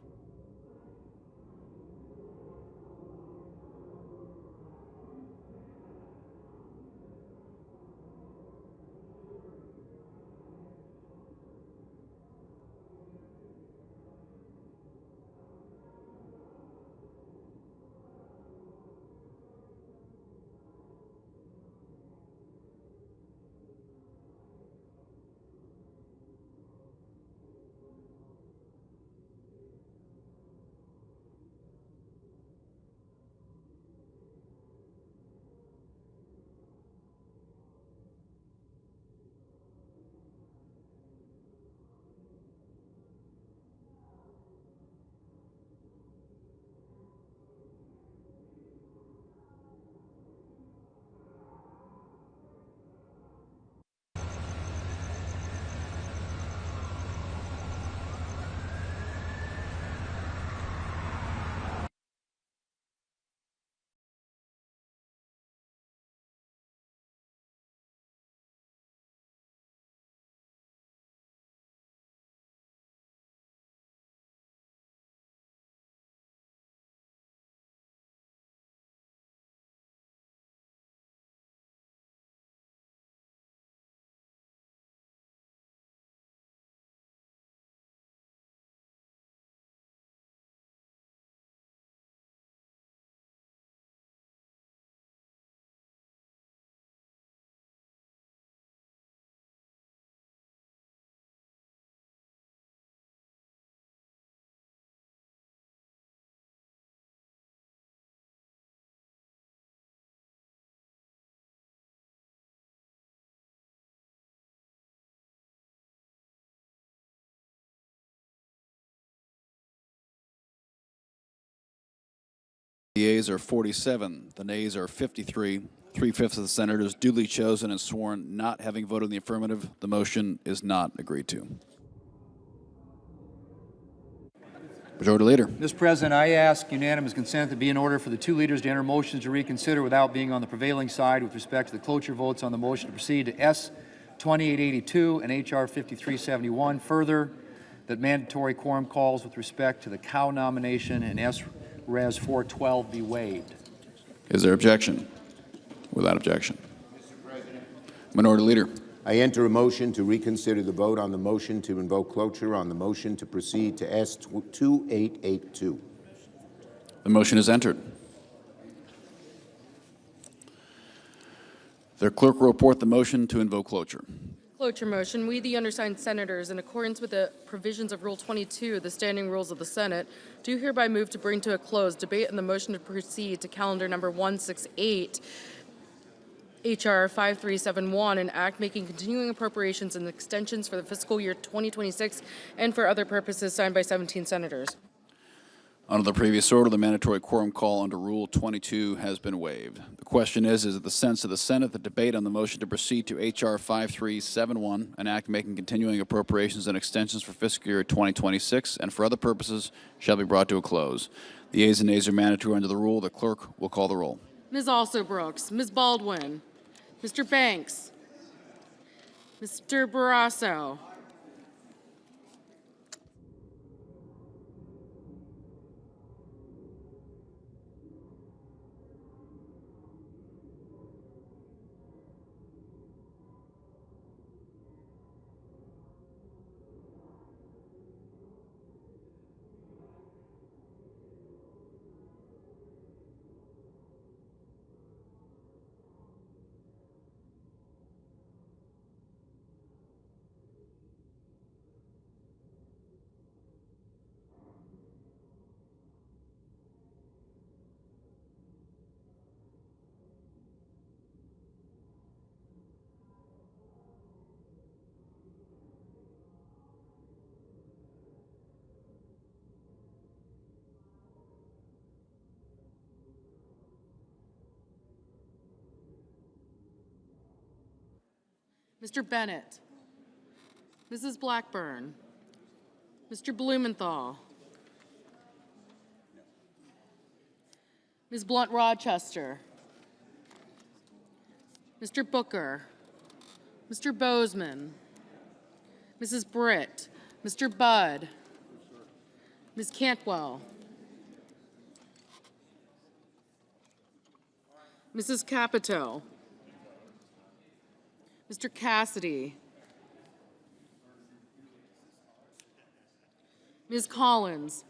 The yeas are 47. The nays are 53. 3/5 of the senators duly chosen and sworn not having voted in the affirmative. The motion is not agreed to. Majority Leader. Mr. President, I ask unanimous consent to be in order for the two leaders to enter motions to reconsider without being on the prevailing side with respect to the cloture votes on the motion to proceed to S 2882 and HR 5371. Further, that mandatory quorum calls with respect to the cow nomination and S Res 412 be waived. Is there objection? Without objection. Minority Leader. I enter a motion to reconsider the vote on the motion to invoke cloture on the motion to proceed to S 2882. The motion is entered. The clerk will report the motion to invoke cloture. Cloture motion. We, the undersigned senators, in accordance with the provisions of Rule 22 of the Standing Rules of the Senate, do hereby move to bring to a close debate on the motion to proceed to calendar number 168, HR 5371, an act making continuing appropriations and extensions for the fiscal year 2026 and for other purposes, signed by 17 senators. Under the previous order, the mandatory quorum call under Rule 22 has been waived. The question is it the sense of the Senate that debate on the motion to proceed to HR 5371, an act making continuing appropriations and extensions for fiscal year 2026 and for other purposes, shall be brought to a close. The ayes and nays are mandatory under the rule. The clerk will call the roll. Ms. Alsobrooks, Ms. Baldwin, Mr. Banks, Mr. Barrasso, Mr. Bennett, Mrs. Blackburn, Mr. Blumenthal, Ms. Blunt-Rochester, Mr. Booker, Mr. Bozeman, Mrs. Britt, Mr. Budd, Ms. Cantwell, Mrs. Capito, Mr. Cassidy, Ms. Collins,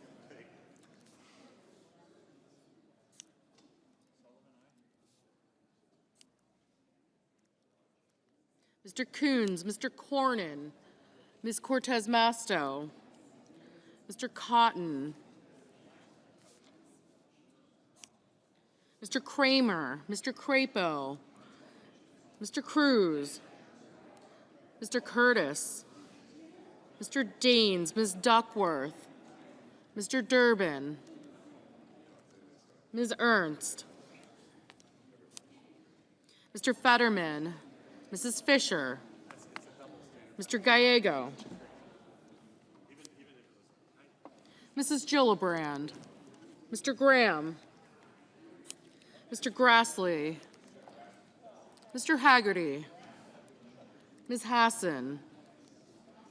Mr. Coons, Mr. Cornyn, Ms. Cortez Masto, Mr. Cotton, Mr. Kramer, Mr. Crapo, Mr. Cruz, Mr. Curtis, Mr. Daines, Ms. Duckworth, Mr. Durbin, Ms. Ernst, Mr. Fetterman, Mrs. Fisher, Mr. Gallego, Mrs. Gillibrand, Mr. Graham, Mr. Grassley, Mr. Haggerty, Ms. Hassan,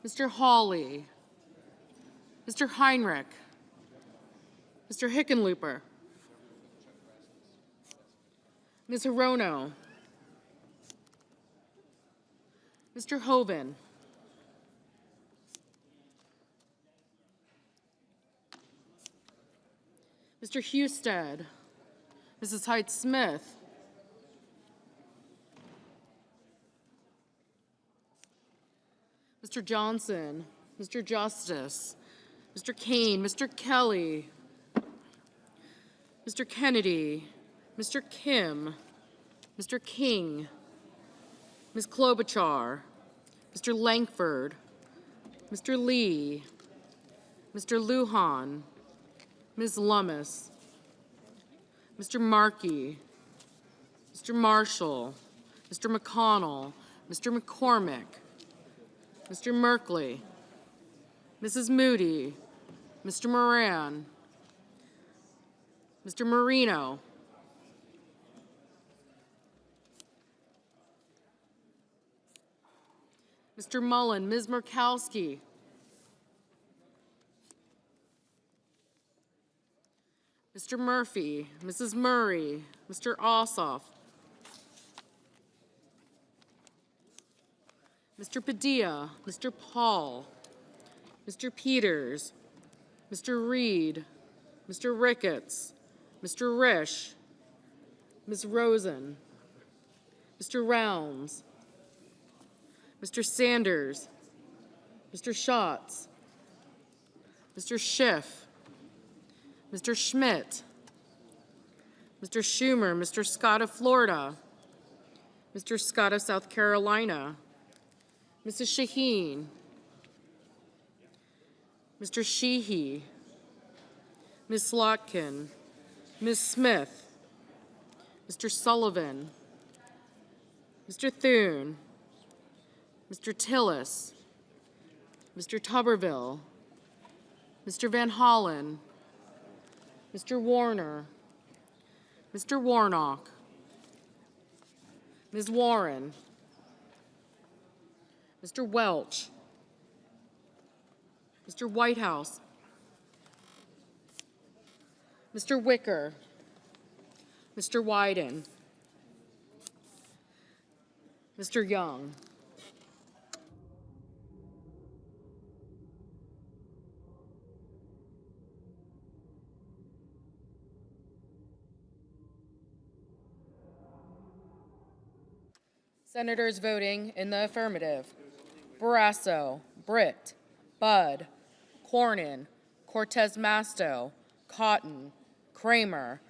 Mr. Hawley, Mr. Heinrich, Mr. Hickenlooper, Ms. Hirono, Mr. Hoven, Mr. Husted, Mrs. Height-Smith, Mr. Johnson, Mr. Justice, Mr. Kane, Mr. Kelly, Mr. Kennedy, Mr. Kim, Mr. King, Ms. Klobuchar, Mr. Langford, Mr. Lee, Mr. Lujan, Ms. Lummis, Mr. Markey, Mr. Marshall, Mr. McConnell, Mr. McCormick, Mr. Merkley, Mrs. Moody, Mr. Moran, Mr. Marino, Mr. Mullen, Ms. Murkowski, Mr. Murphy, Mrs. Murray, Mr. Ossoff, Mr. Padilla, Mr. Paul, Mr. Peters, Mr. Reed, Mr. Ricketts, Mr. Risch, Ms. Rosen, Mr. Rounds, Mr. Sanders, Mr. Schatz, Mr. Schiff, Mr. Schmidt, Mr. Schumer, Mr. Scott of Florida, Mr. Scott of South Carolina, Mrs. Shaheen, Mr. Sheehy, Ms. Slotkin, Ms. Smith, Mr. Sullivan, Mr. Thune, Mr. Tillis, Mr. Tuberville, Mr. Van Hollen, Mr. Warner, Mr. Warnock, Ms. Warren, Mr. Welch, Mr. Whitehouse, Mr. Wicker, Mr. Wyden, Mr. Young. Senators voting in the affirmative: Barrasso, Britt, Budd, Cornyn, Cortez Masto, Cotton, Kramer,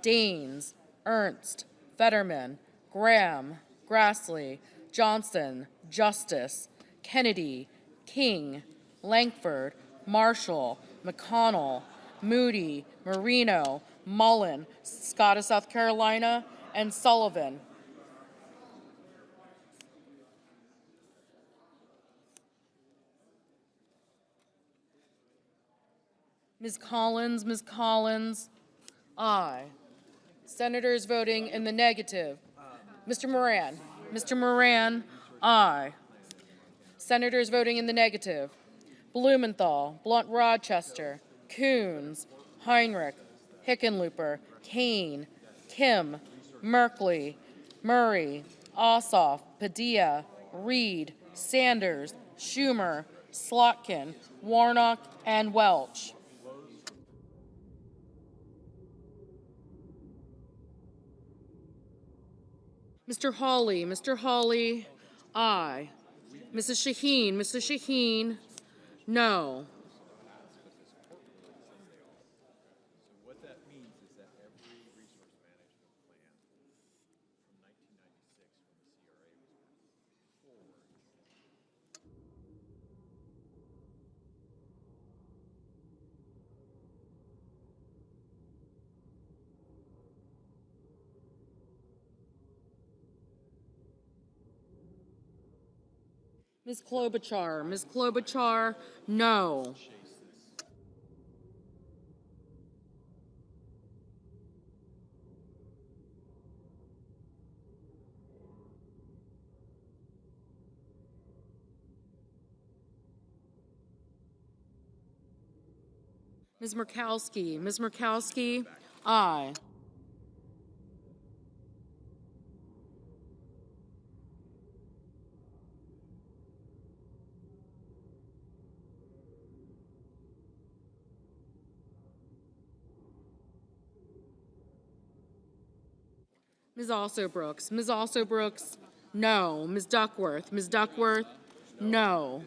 Daines, Ernst, Fetterman, Graham, Grassley, Johnson, Justice, Kennedy, King, Langford, Marshall, McConnell, Moody, Marino, Mullen, Scott of South Carolina, and Sullivan. Ms. Collins, aye. Senators voting in the negative: Mr. Moran, aye. Senators voting in the negative: Blumenthal, Blunt Rochester, Coons, Heinrich, Hickenlooper, Kane, Kim, Merkley, Murray, Ossoff, Padilla, Reed, Sanders, Schumer, Slotkin, Warnock, and Welch. Mr. Hawley, aye. Mrs. Shaheen, no. What that means is that every resource management plan from 1996 when the CRA was forward. Ms. Klobuchar, no. Ms. Murkowski, aye. Ms. Alsobrooks, no. Ms. Duckworth, no.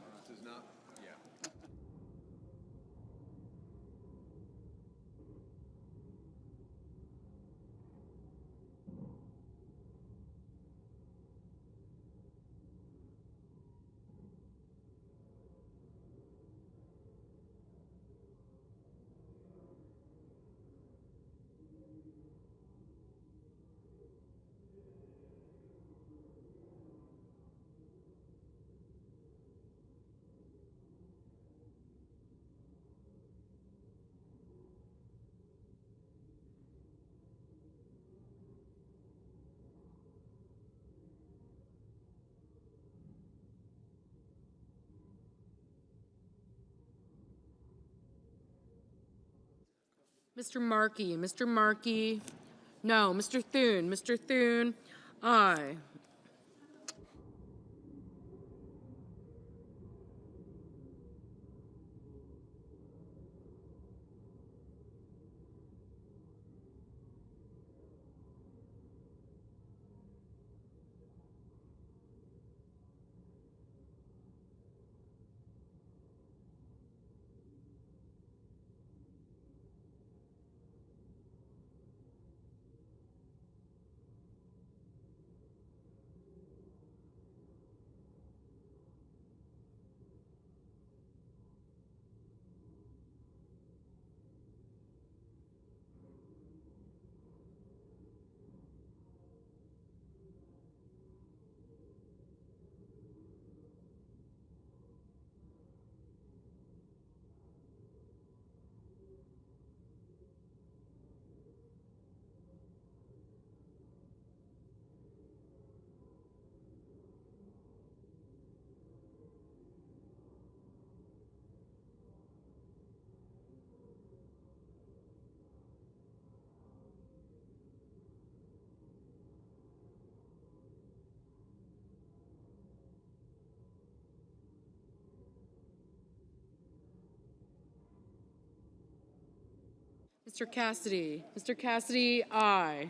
Mr. Markey, no. Mr. Thune, aye. Mr. Cassidy, aye.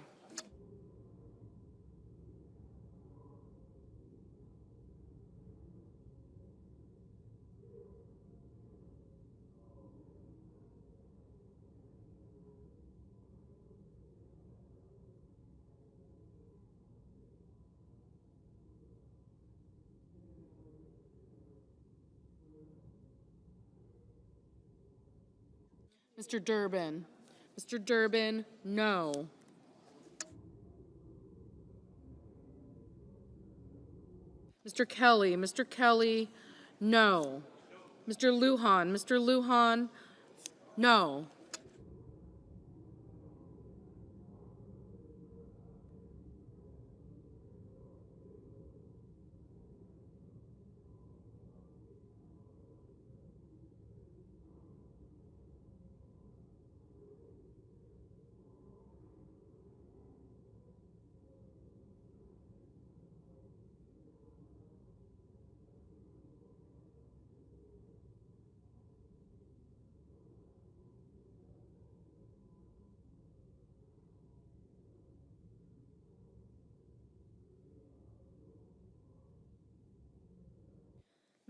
Mr. Durbin, no. Mr. Kelly, no. Mr. Lujan, no.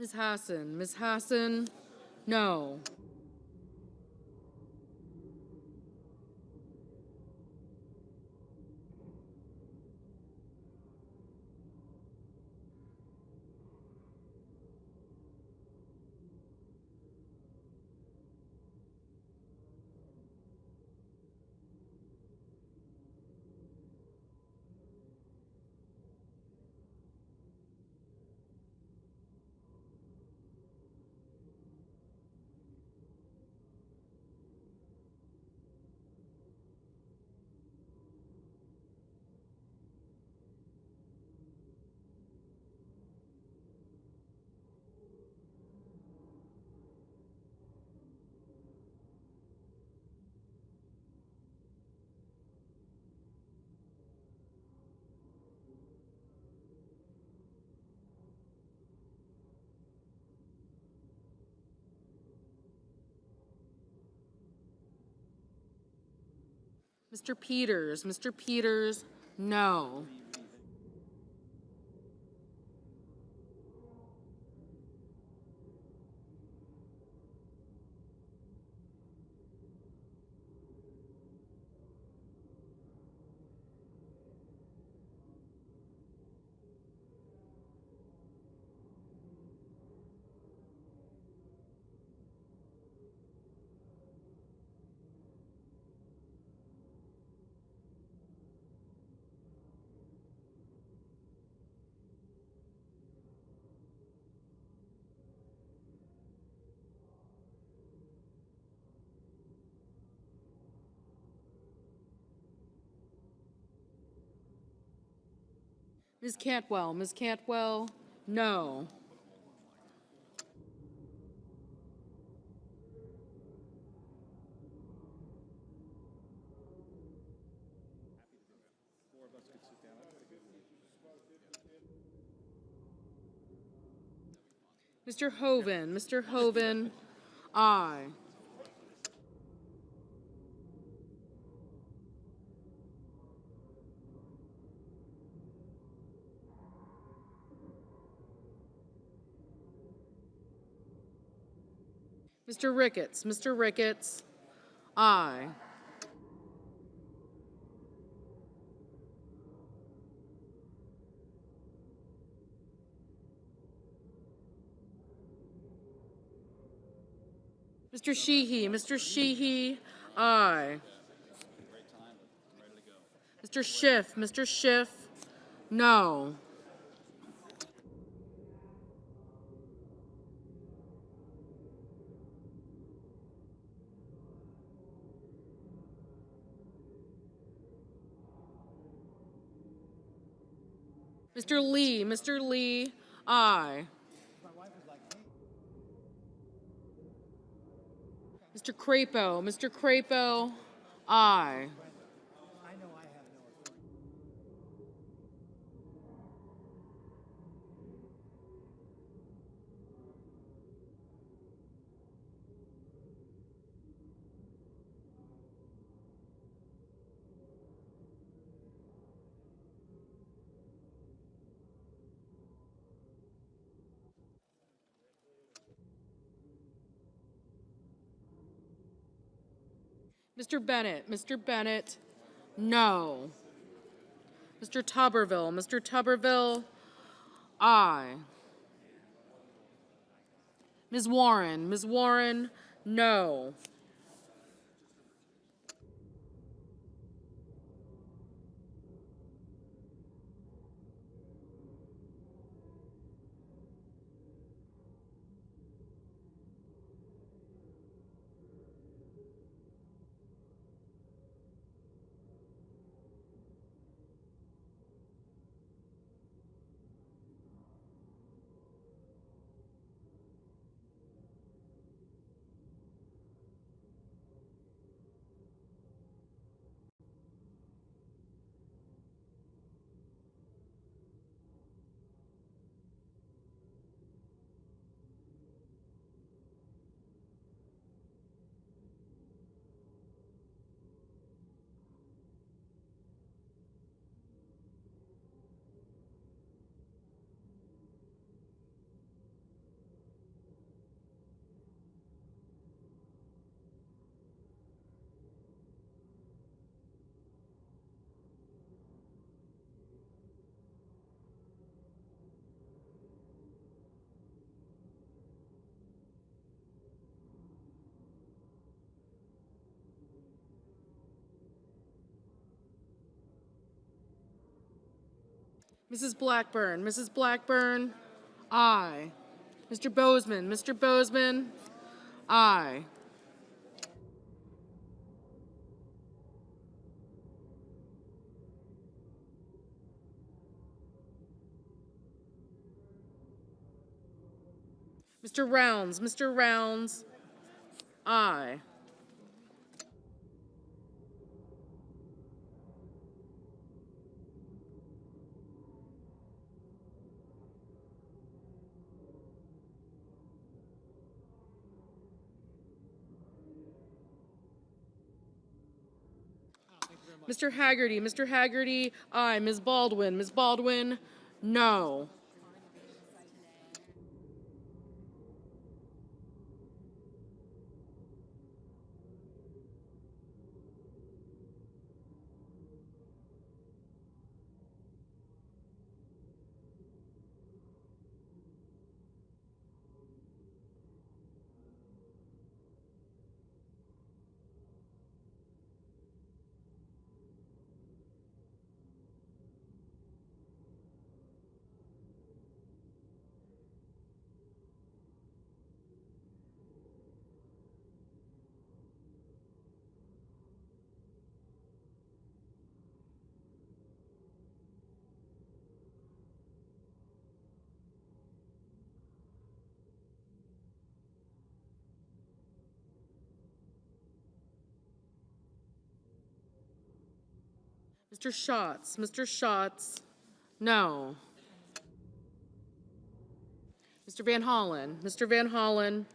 Ms. Hassan, no. Mr. Peters, no. Ms. Cantwell, no. Mr. Hoven, Mr. Hoven, aye. Mr. Ricketts, aye. Mr. Sheehy, aye. Mr. Schiff, no. Mr. Lee, aye. Mr. Crapo, aye. Mr. Bennett, no. Mr. Tuberville, aye. Ms. Warren, no. Mrs. Blackburn, aye. Mr. Bozeman, aye. Mr. Rounds, aye. Mr. Haggerty, aye. Ms. Baldwin, no. Mr. Schatz. Mr. Schatz, no. Mr. Van Hollen. Mr. Van Hollen,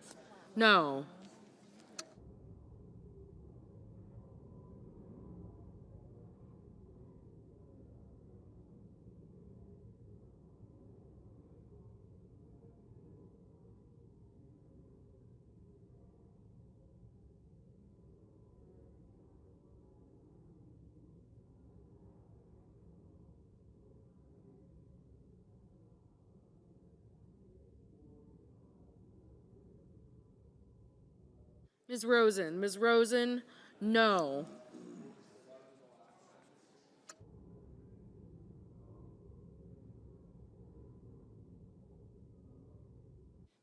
no. Ms. Rosen. Ms. Rosen, no.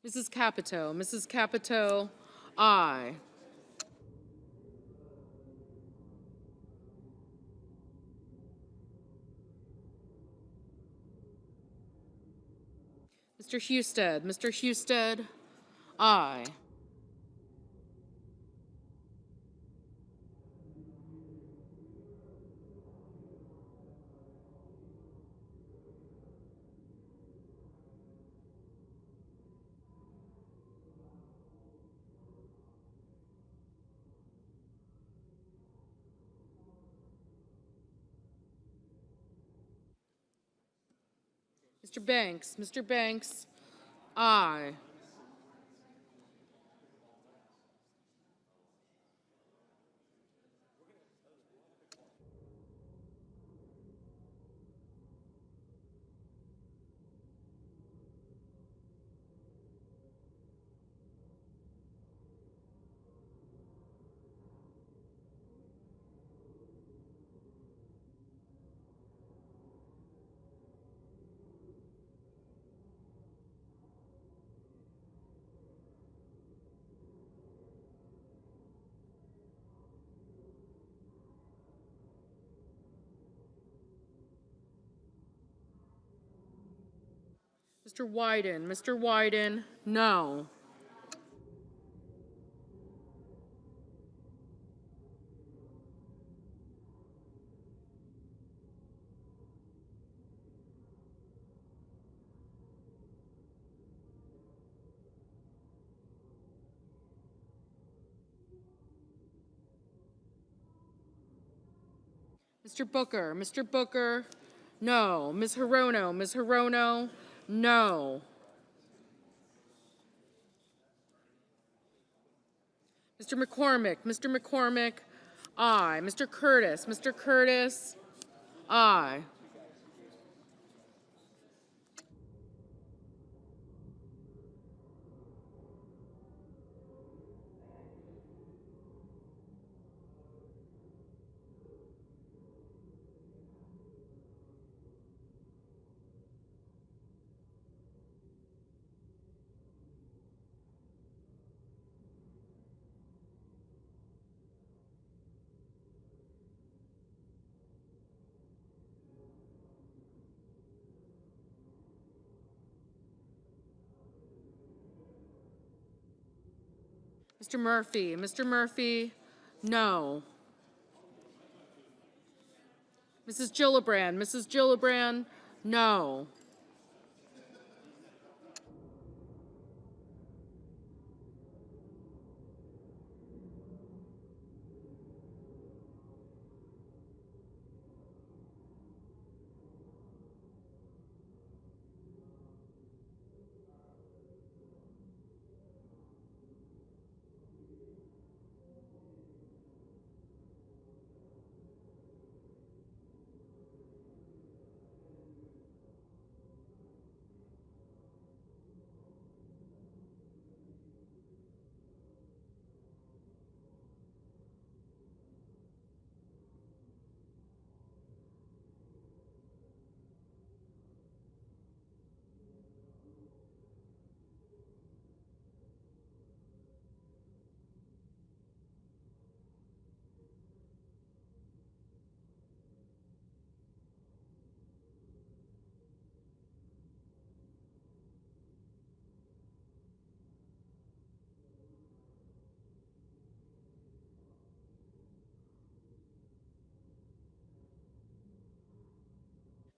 Mrs. Capito. Mrs. Capito, aye. Mr. Husted. Mr. Husted, aye. Mr. Banks. Mr. Banks, aye. Mr. Wyden. Mr. Wyden, no. Mr. Booker. Mr. Booker, no. Ms. Hirono. Ms. Hirono, no. Mr. McCormick. Mr. McCormick, aye. Mr. Curtis. Mr. Curtis, aye. Mr. Murphy. Mr. Murphy, no. Mrs. Gillibrand. Mrs. Gillibrand, no.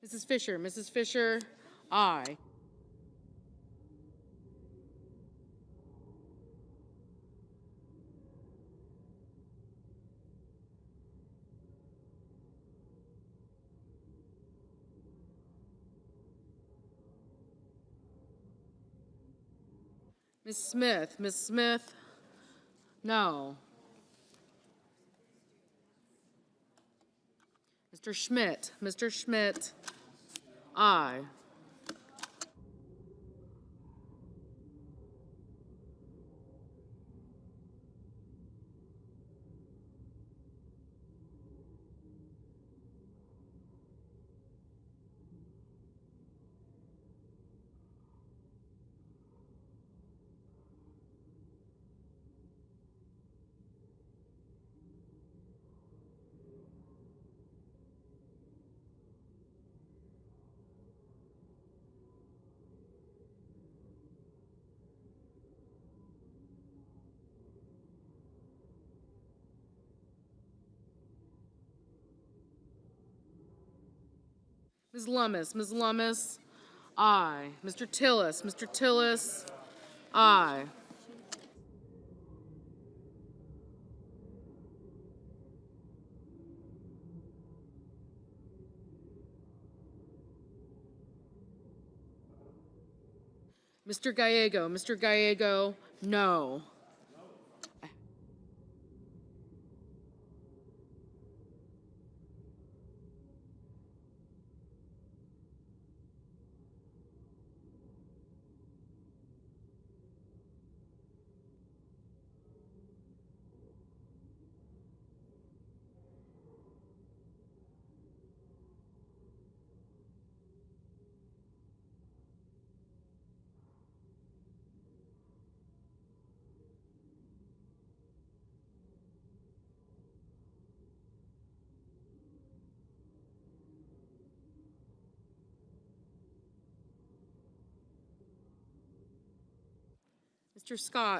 Mrs. Fisher, aye. Ms. Smith, no. Mr. Schmidt, aye. Ms. Lummis, aye. Mr. Tillis, aye. Mr. Gallego, no.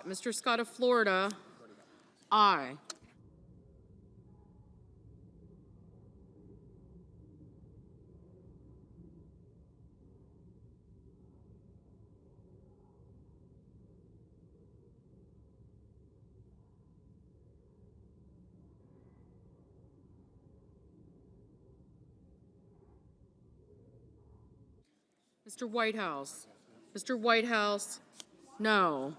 Mr. Scott of Florida, aye. Mr. Whitehouse, no.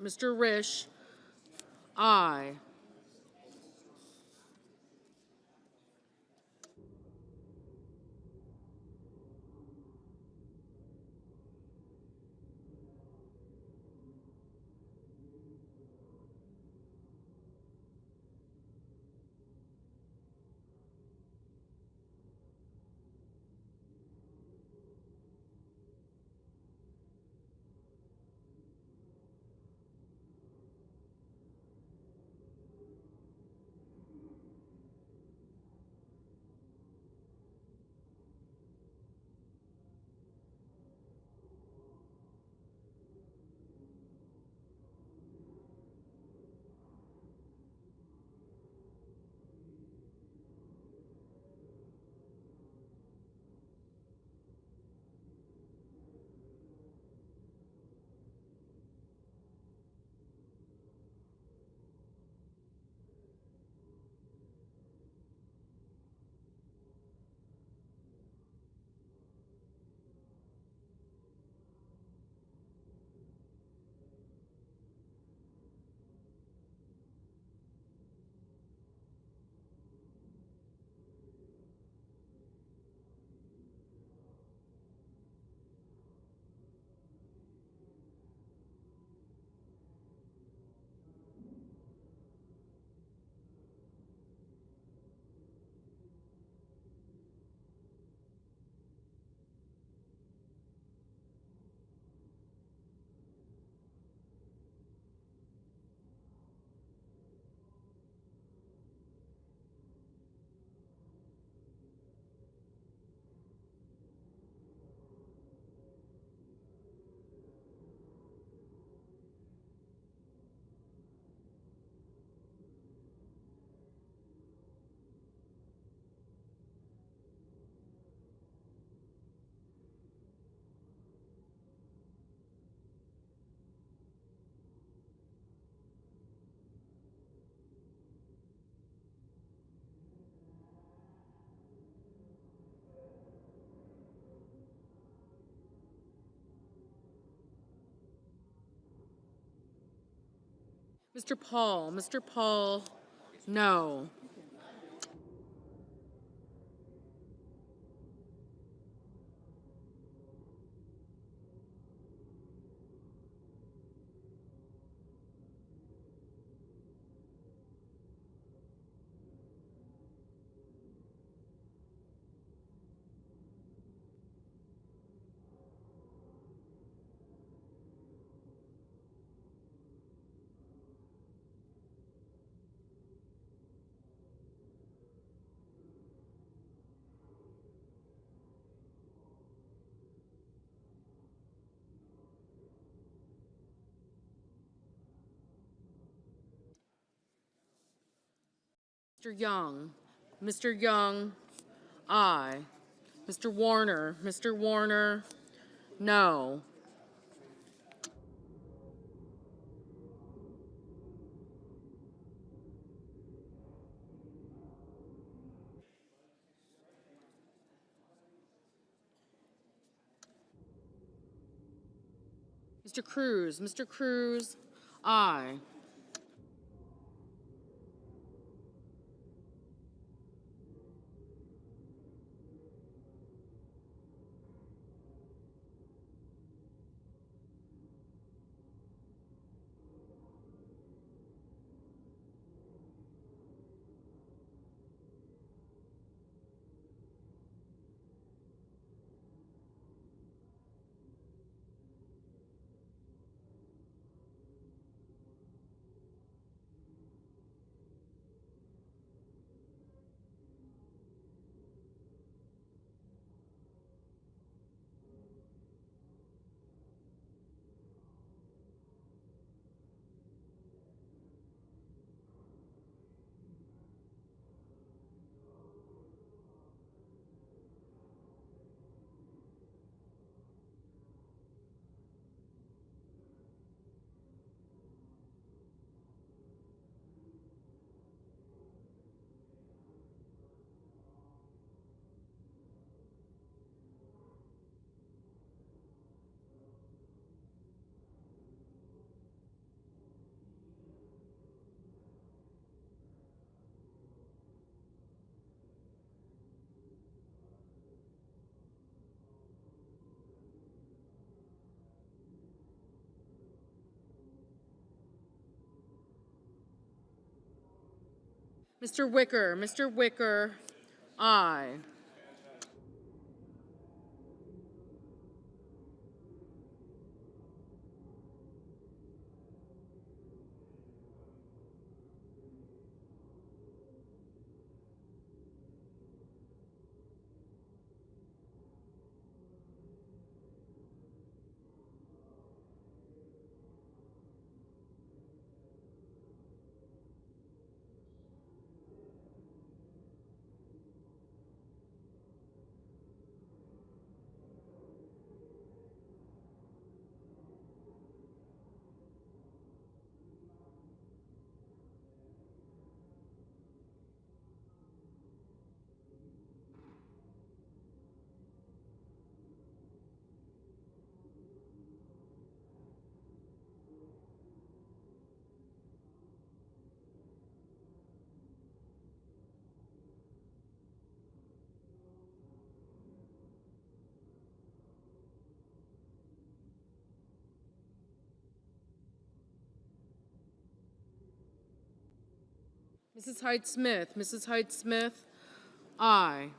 Mr. Risch, aye. Mr. Paul, no. Mr. Young, aye. Mr. Warner, no. Mr. Cruz, aye. Mr. Wicker, aye. Mrs. Hyde Smith, aye.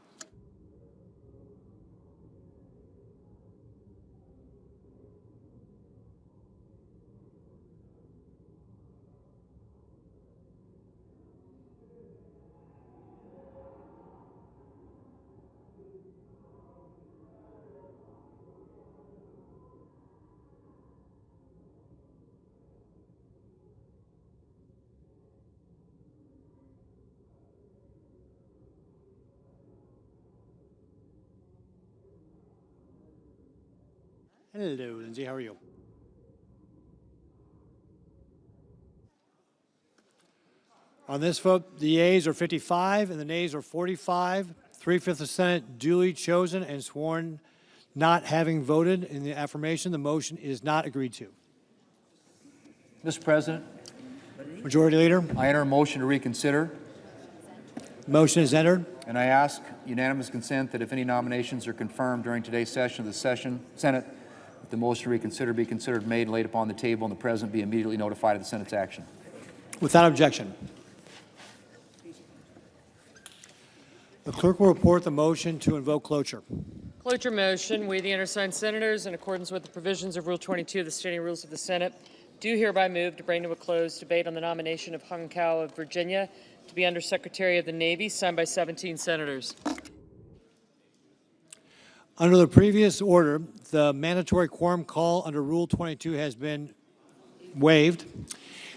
Hello, Lindsay. How are you? On this vote, the yeas are 55 and the nays are 45. 3/5 of the Senate duly chosen and sworn not having voted in the affirmation. The motion is not agreed to. Mr. President, Majority Leader. I enter a motion to reconsider, Motion is entered. and I ask unanimous consent that if any nominations are confirmed during today's session of the Senate, that the motion to reconsider be considered made and laid upon the table, and the President be immediately notified of the Senate's action. Without objection. The clerk will report the motion to invoke cloture. Cloture motion. We, the undersigned senators, in accordance with the provisions of Rule 22 of the Standing Rules of the Senate, do hereby move to bring to a close debate on the nomination of Hung Kao of Virginia to be Undersecretary of the Navy, signed by 17 senators. Under the previous order, the mandatory quorum call under Rule 22 has been waived.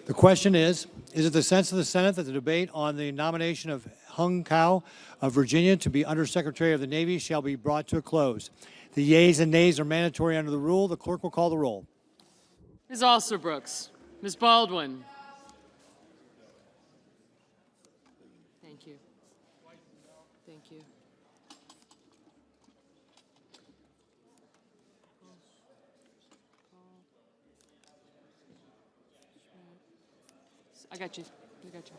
The question is it the sense of the Senate that the debate on the nomination of Hung Kao of Virginia to be Undersecretary of the Navy shall be brought to a close? The yeas and nays are mandatory under the rule. The clerk will call the roll. Ms. Alsterbrooks. Ms. Baldwin. Thank you. Thank you. I got you. I got you.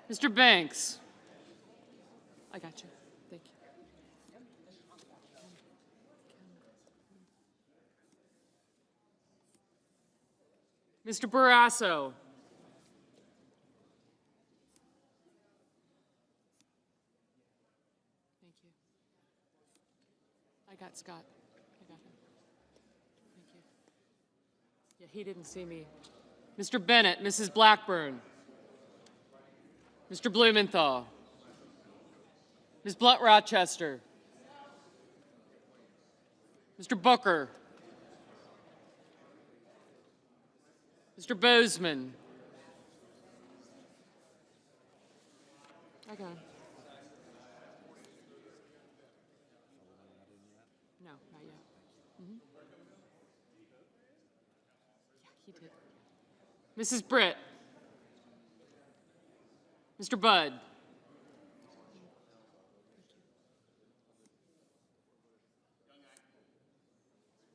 Mr. Banks. I got you. Thank you. Mr. Barrasso. Thank you. I got Scott. I got him. Thank you. Yeah, he didn't see me. Mr. Bennett, Mrs. Blackburn. Mr. Blumenthal. Ms. Blunt-Rochester. Mr. Booker. Mr. Bozeman. I got him. No, not yet. Yeah, he did. Mrs. Britt. Mr. Budd.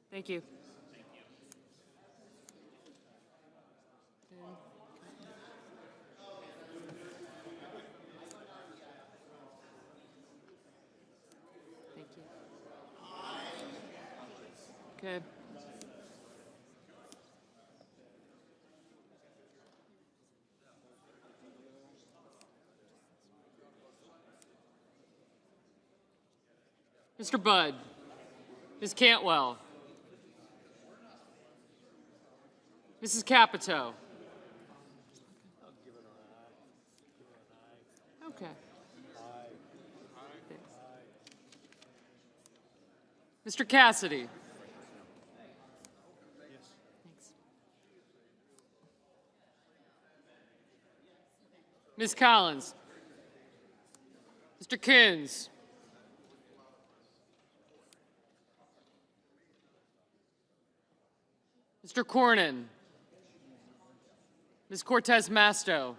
Thank you. Thank you. Okay. Mr. Budd. Ms. Cantwell. Mrs. Capito. Okay. Mr. Cassidy. Thanks. Ms. Collins. Mr. Coons. Mr. Cornyn. Ms. Cortez Masto.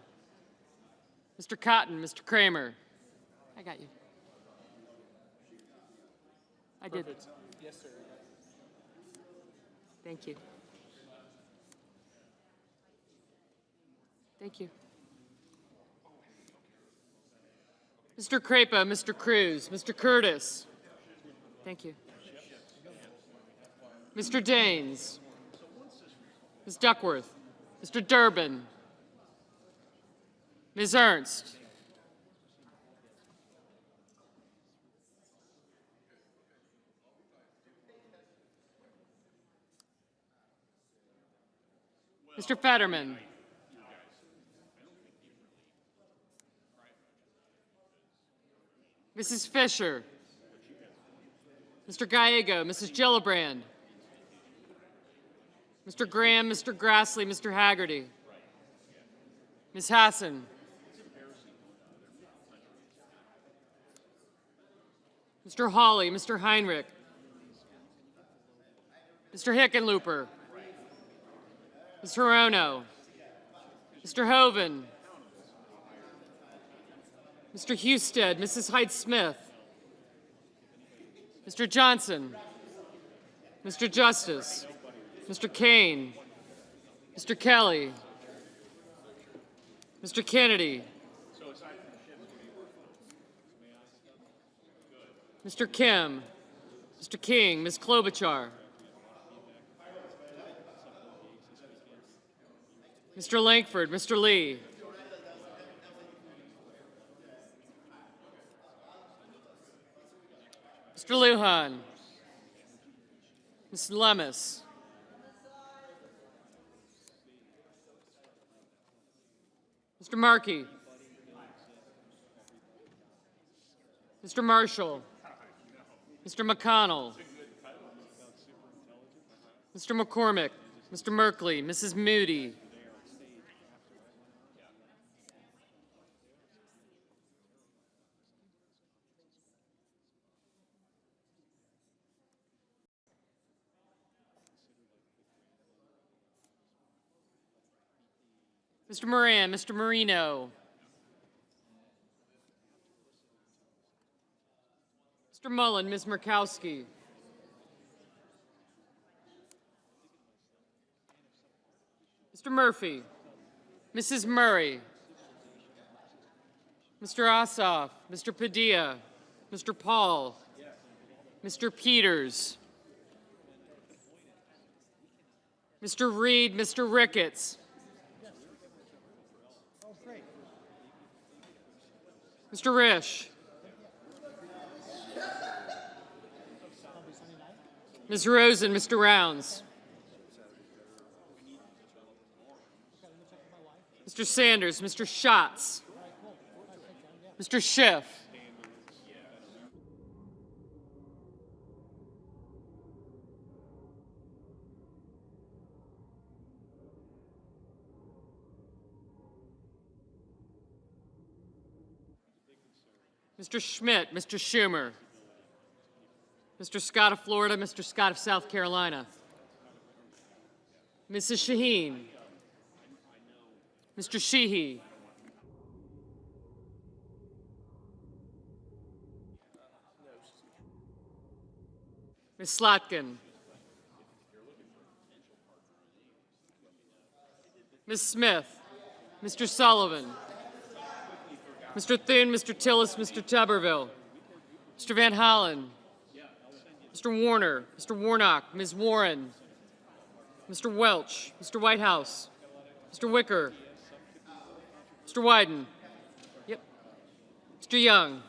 Mr. Cotton, Mr. Kramer. I got you. I did. Yes, sir. Thank you. Thank you. Mr. Crapo, Mr. Cruz, Mr. Curtis. Thank you. Mr. Daines. Ms. Duckworth. Mr. Durbin. Ms. Ernst. Mr. Fetterman. Mrs. Fisher. Mr. Gallego, Mrs. Gillibrand. Mr. Graham, Mr. Grassley, Mr. Haggerty. Ms. Hassan. Mr. Hawley, Mr. Heinrich. Mr. Hickenlooper. Ms. Hirono. Mr. Hoven. Mr. Husted, Mrs. Hyde-Smith. Mr. Johnson. Mr. Justice. Mr. Kane. Mr. Kelly. Mr. Kennedy. Mr. Kim. Mr. King. Ms. Klobuchar. Mr. Lankford. Mr. Lee. Mr. Lujan. Ms. Lemus. Mr. Markey. Mr. Marshall. Mr. McConnell. Mr. McCormick. Mr. Merkley. Mrs. Moody. Mr. Moran. Mr. Marino. Mr. Mullen. Ms. Murkowski. Mr. Murphy. Mrs. Murray. Mr. Ossoff. Mr. Padilla. Mr. Paul. Mr. Peters. Mr. Reed. Mr. Ricketts. Mr. Risch. Ms. Rosen. Mr. Rounds. Mr. Sanders. Mr. Schatz. Mr. Schiff. Mr. Schmidt. Mr. Schumer. Mr. Scott of Florida. Mr. Scott of South Carolina. Mrs. Shaheen. Mr. Sheehy. Ms. Slotkin. Ms. Smith. Mr. Sullivan. Mr. Thune, Mr. Tillis, Mr. Tuberville. Mr. Van Hollen. Mr. Warner. Mr. Warnock. Ms. Warren. Mr. Welch. Mr. Whitehouse. Mr. Wicker. Mr. Wyden. Yep. Mr. Young.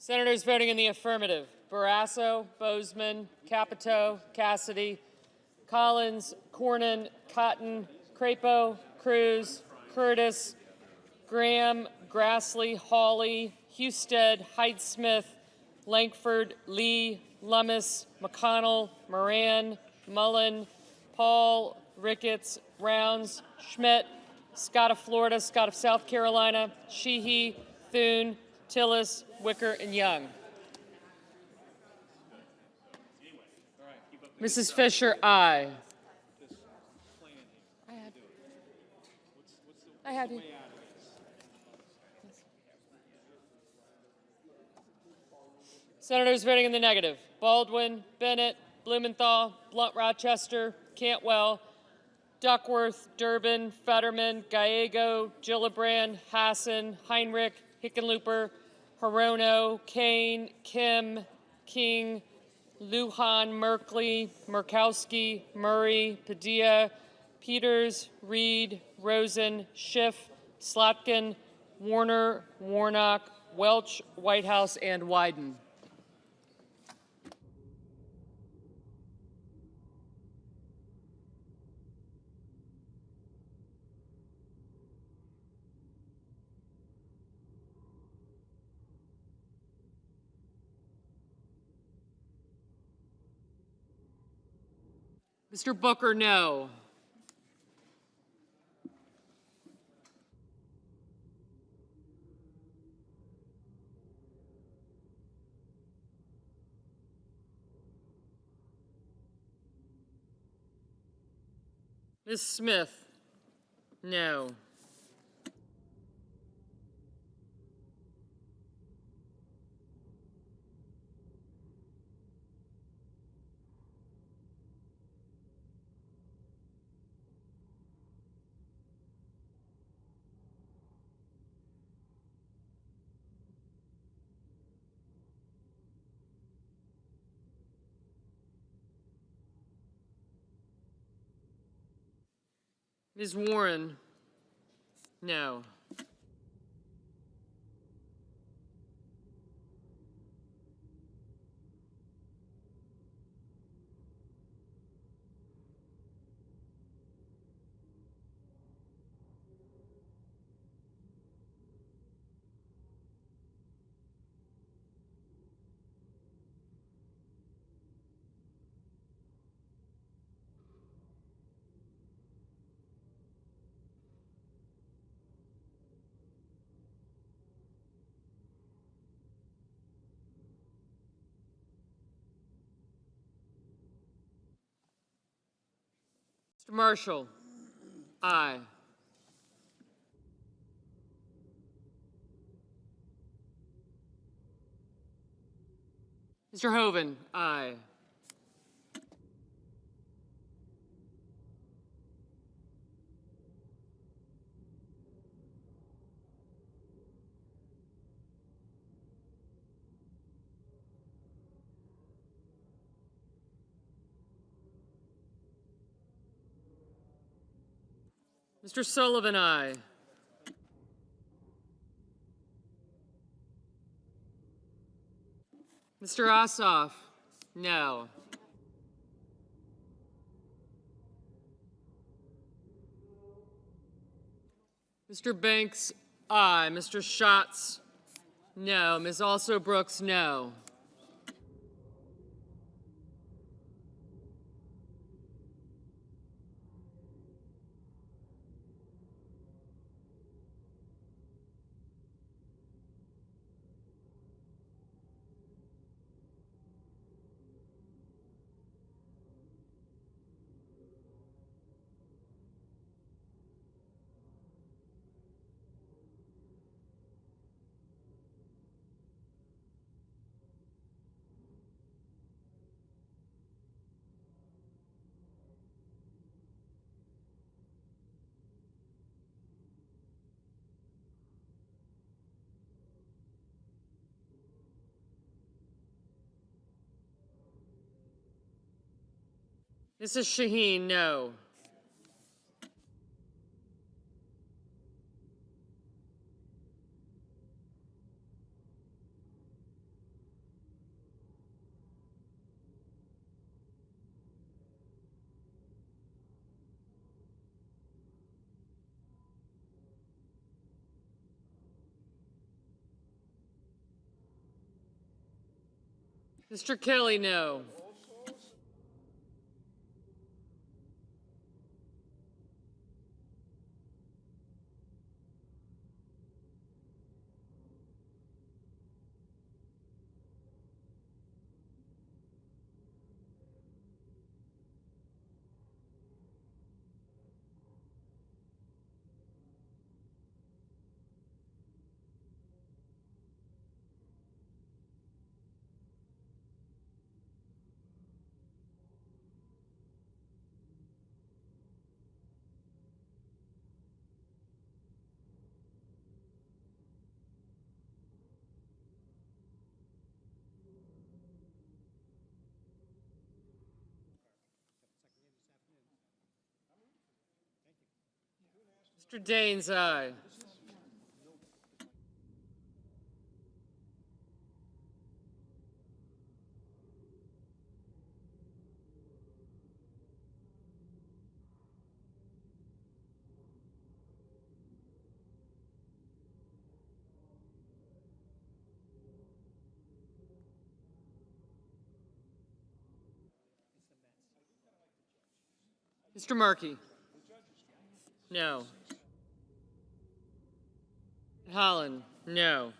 Senators voting in the affirmative: Barrasso, Bozeman, Capito, Cassidy, Collins, Cornyn, Cotton, Crapo, Cruz, Curtis, Graham, Grassley, Hawley, Husted, Hyde-Smith, Lankford, Lee, Lummis, McConnell, Moran, Mullen, Paul, Ricketts, Rounds, Schmidt, Scott of Florida, Scott of South Carolina, Sheehy, Thune, Tillis, Wicker, and Young. Mrs. Fisher, aye. I have you. Senators voting in the negative: Baldwin, Bennett, Blumenthal, Blunt Rochester, Cantwell, Duckworth, Durbin, Fetterman, Gallego, Gillibrand, Hassan, Heinrich, Hickenlooper, Hirono, Kane, Kim, King, Lujan, Merkley, Murkowski, Murray, Padilla, Peters, Reed, Rosen, Schiff, Slotkin, Warner, Warnock, Welch, Whitehouse, and Wyden. Mr. Booker, no. Ms. Smith? No. Ms. Warren? No. Mr. Marshall? Aye. Mr. Hoven? Aye. Mr. Sullivan? Aye. Mr. Ossoff? No. Mr. Banks? Aye. Mr. Schatz? No. Ms. Also Brooks? No. Mrs. Shaheen? No. Mr. Kelly? No. Mr. Daines? Aye. Mr. Markey? No. Holland? No.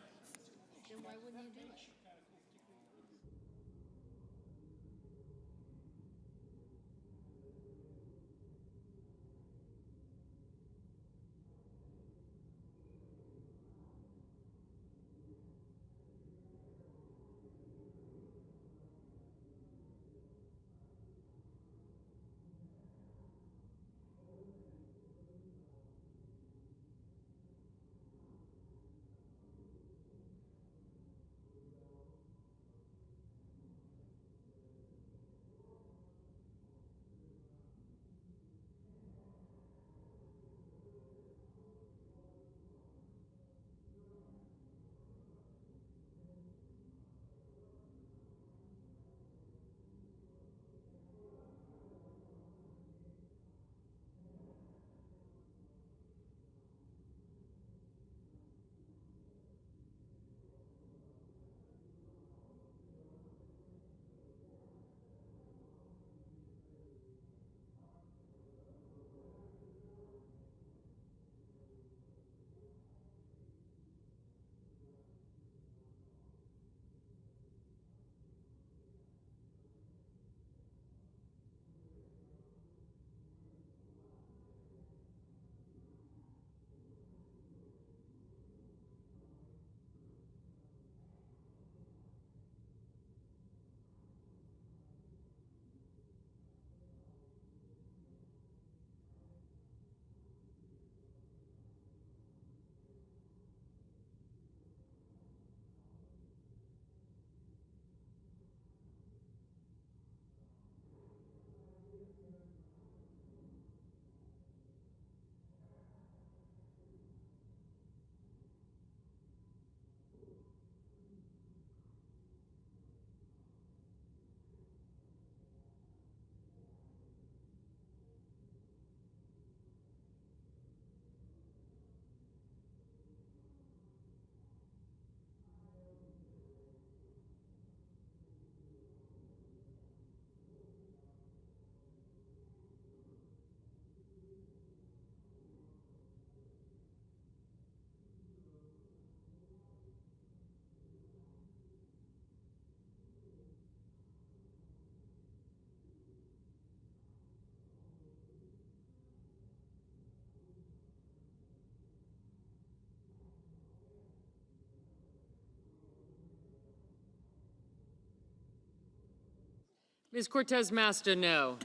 Ms. Cortez Masto, no.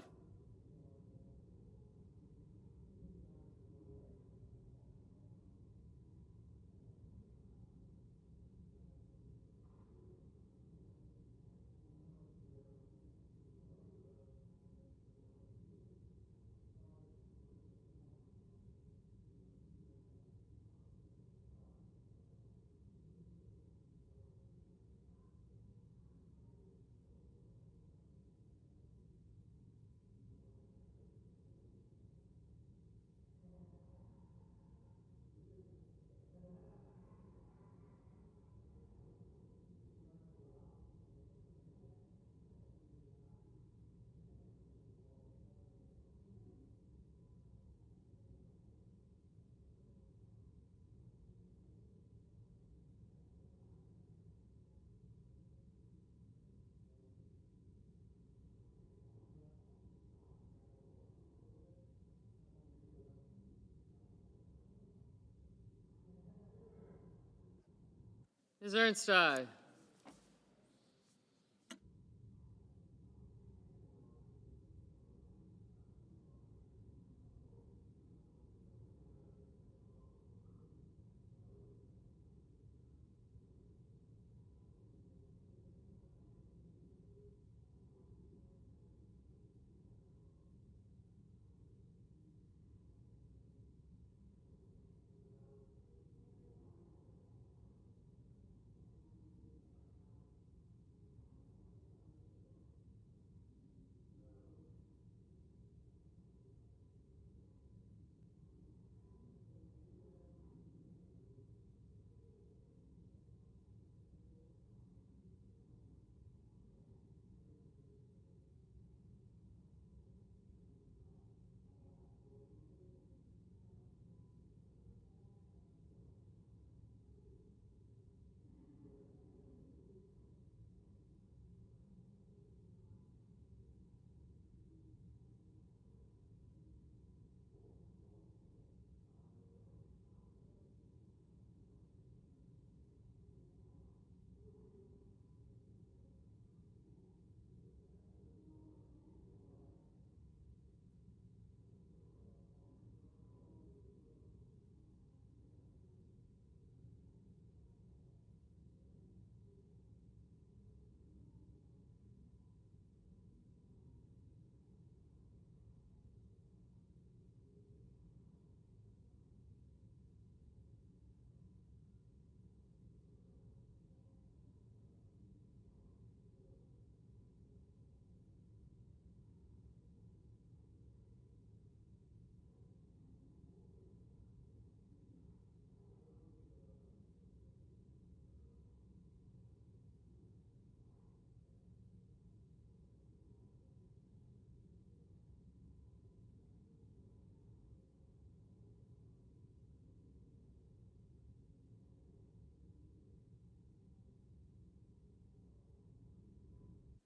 Ms. Ernst, aye.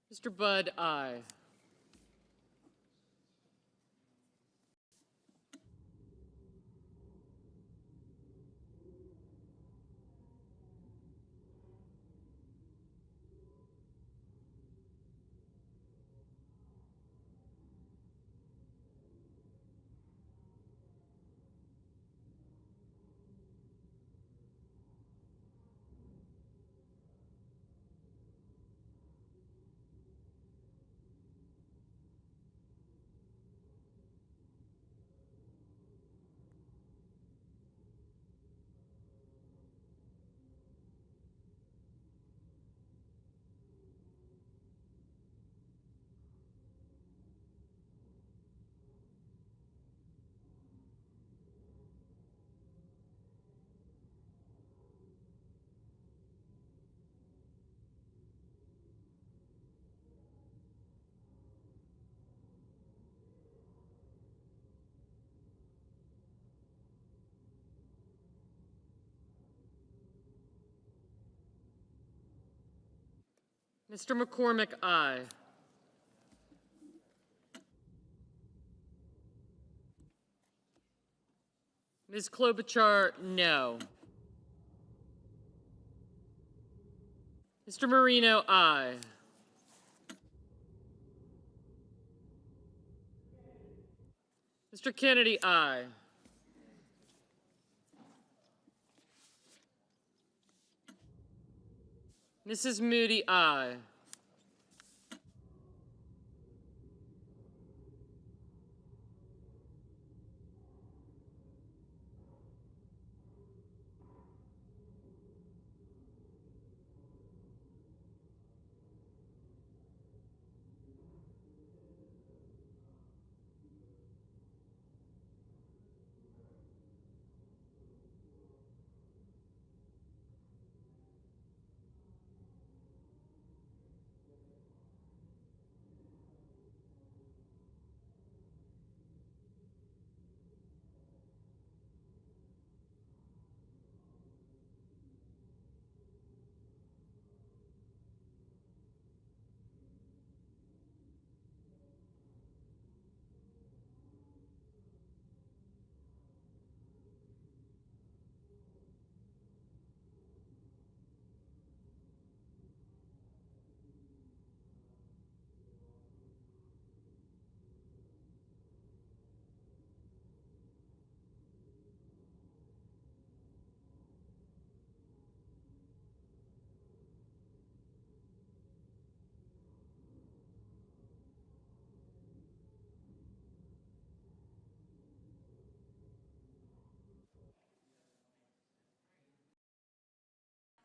Mr. Budd, aye. Mr. McCormick, aye. Ms. Klobuchar, no. Mr. Marino, aye. Mr. Kennedy, aye. Mrs. Moody, aye.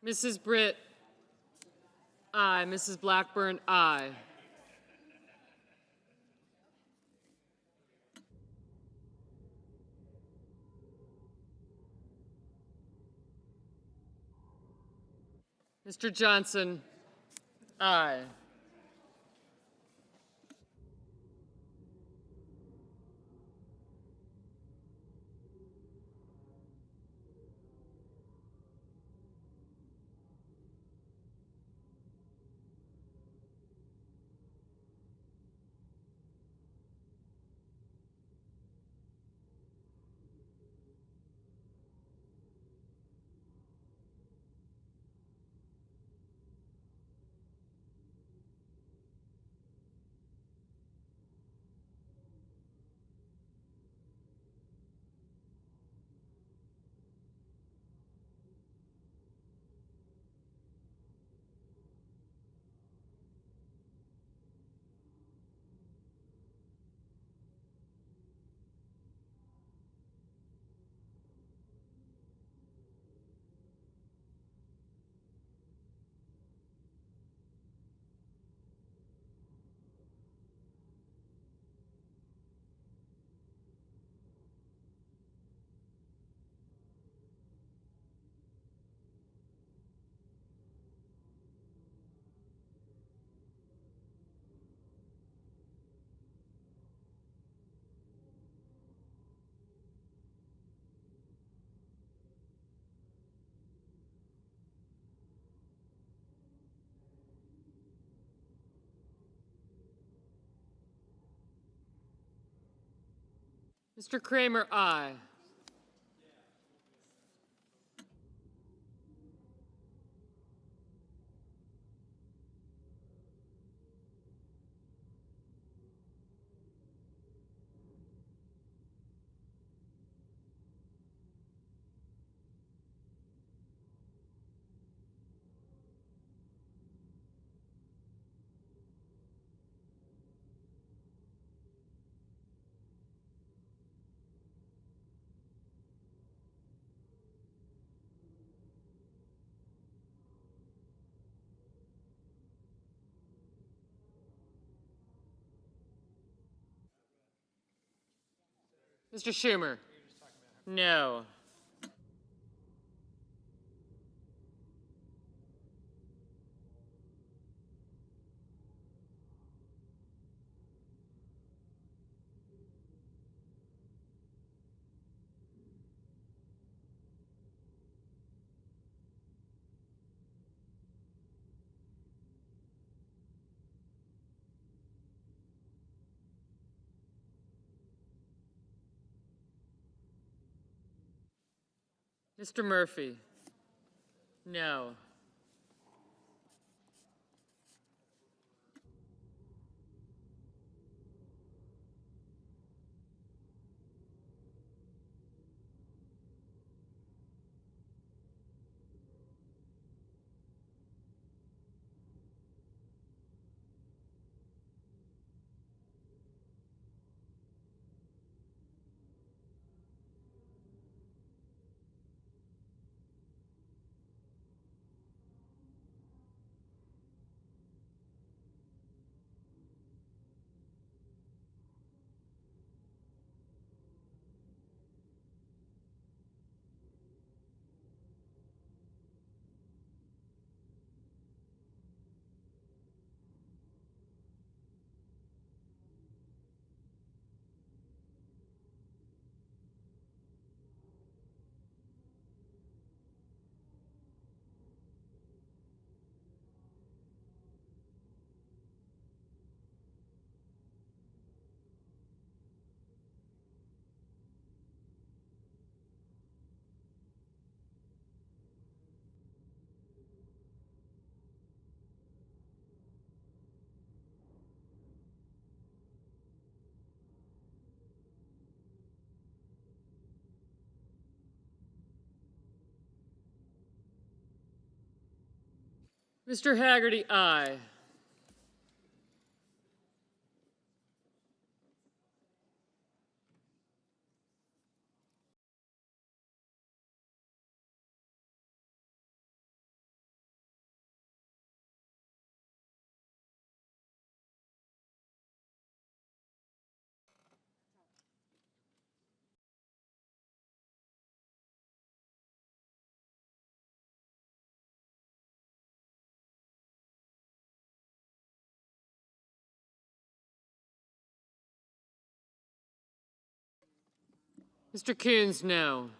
Mrs. Britt, aye. Mrs. Blackburn, aye. Mr. Johnson, aye. Mr. Kramer, aye. Mr. Schumer, no. Mr. Murphy, no. Mr. Haggerty, aye. Mr. Coons, no.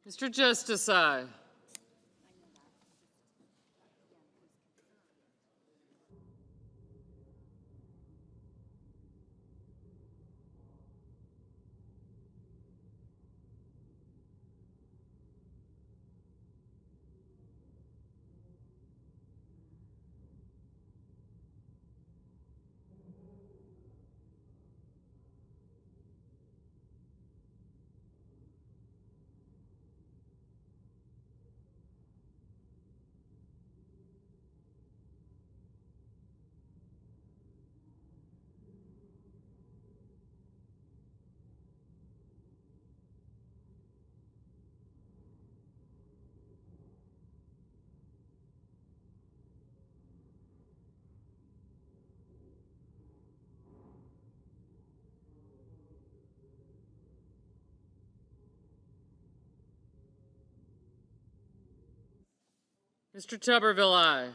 Mr. Justice, aye. Mr. Tuberville, aye.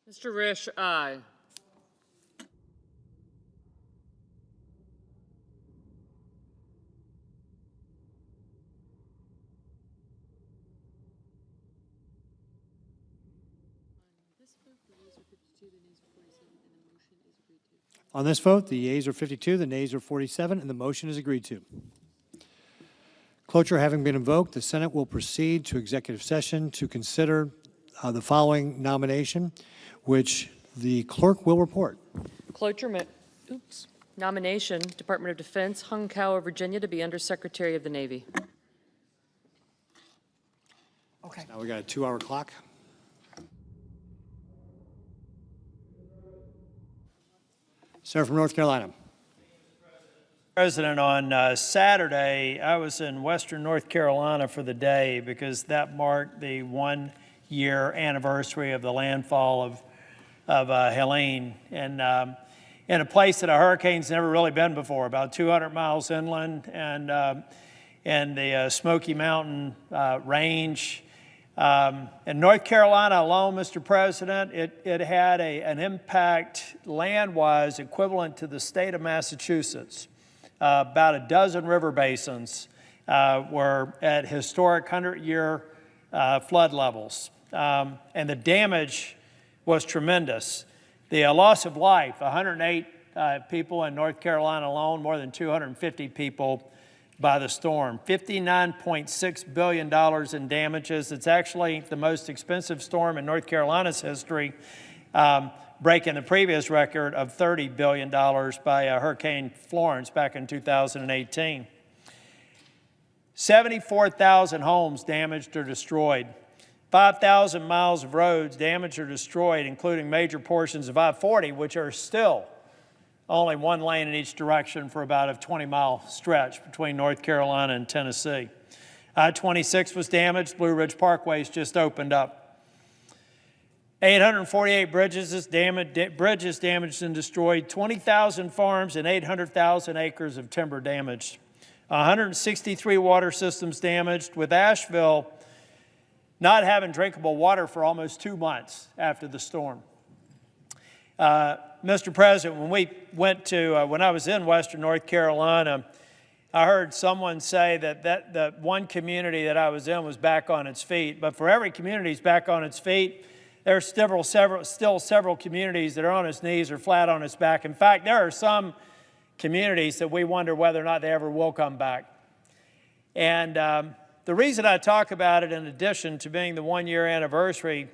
Mr. Risch, aye. On this vote, the yeas are 52, the nays are 47, and the motion is agreed to. Cloture having been invoked, the Senate will proceed to executive session to consider the following nomination, which the clerk will report. Cloture, Nomination, Department of Defense, Hung Kao of Virginia to be Undersecretary of the Navy. Okay. Now we got a 2-hour clock. Senator from North Carolina. President, on Saturday, I was in Western North Carolina for the day because that marked the 1-year anniversary of the landfall of Helene, and in a place that a hurricane's never really been before, about 200 miles inland, and the Smoky Mountain range. In North Carolina alone, Mr. President, it had an impact land-wise equivalent to the state of Massachusetts. About a dozen river basins were at historic 100-year flood levels, and the damage was tremendous. The loss of life, 108 people in North Carolina alone, more than 250 people by the storm. $59.6 billion in damages. It's actually the most expensive storm in North Carolina's history, breaking the previous record of $30 billion by Hurricane Florence back in 2018. 74,000 homes damaged or destroyed. 5,000 miles of roads damaged or destroyed, including major portions of I-40, which are still only one lane in each direction for about a 20-mile stretch between North Carolina and Tennessee. I-26 was damaged. Blue Ridge Parkway's just opened up. 848 bridges damaged and destroyed, 20,000 farms and 800,000 acres of timber damaged. 163 water systems damaged, with Asheville not having drinkable water for almost 2 months after the storm. Mr. President, when I was in Western North Carolina, I heard someone say that one community that I was in was back on its feet. But for every community that's back on its feet, there's still several communities that are on its knees or flat on its back. In fact, there are some communities that we wonder whether or not they ever will come back. And the reason I talk about it, in addition to being the 1-year anniversary,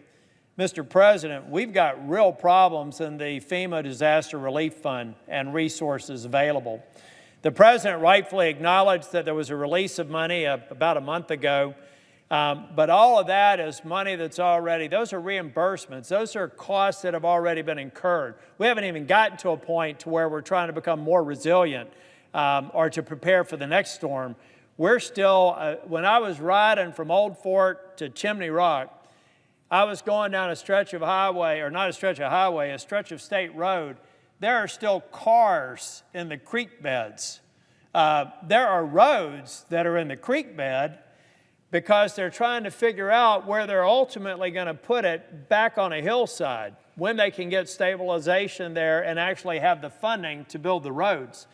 Mr. President, we've got real problems in the FEMA Disaster Relief Fund and resources available. The President rightfully acknowledged that there was a release of money about a month ago, but all of that is money that's already, those are reimbursements. Those are costs that have already been incurred. We haven't even gotten to a point to where we're trying to become more resilient or to prepare for the next storm. We're still, when I was riding from Old Fort to Chimney Rock, I was going down a stretch of highway, or not a stretch of highway, a stretch of state road. There are still cars in the creek beds. There are roads that are in the creek bed because they're trying to figure out where they're ultimately going to put it back on a hillside, when they can get stabilization there and actually have the funding to build the roads.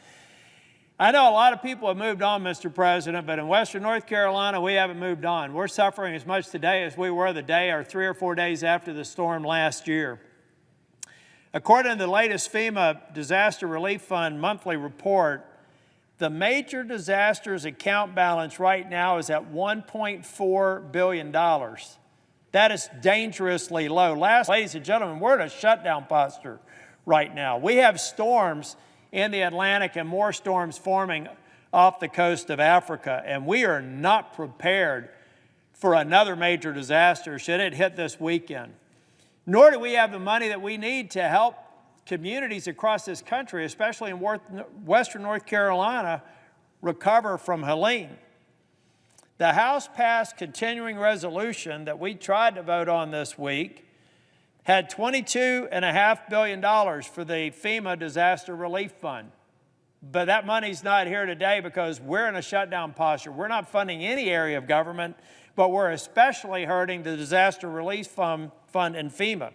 I know a lot of people have moved on, Mr. President, but in Western North Carolina, we haven't moved on. We're suffering as much today as we were the day or 3 or 4 days after the storm last year. According to the latest FEMA Disaster Relief Fund monthly report, the major disasters account balance right now is at $1.4 billion. That is dangerously low. Ladies and gentlemen, we're in a shutdown posture right now. We have storms in the Atlantic and more storms forming off the coast of Africa, and we are not prepared for another major disaster should it hit this weekend. Nor do we have the money that we need to help communities across this country, especially in Western North Carolina, recover from Helene. The House passed continuing resolution that we tried to vote on this week had $22.5 billion for the FEMA Disaster Relief Fund. But that money's not here today because we're in a shutdown posture. We're not funding any area of government, but we're especially hurting the Disaster Relief Fund and FEMA.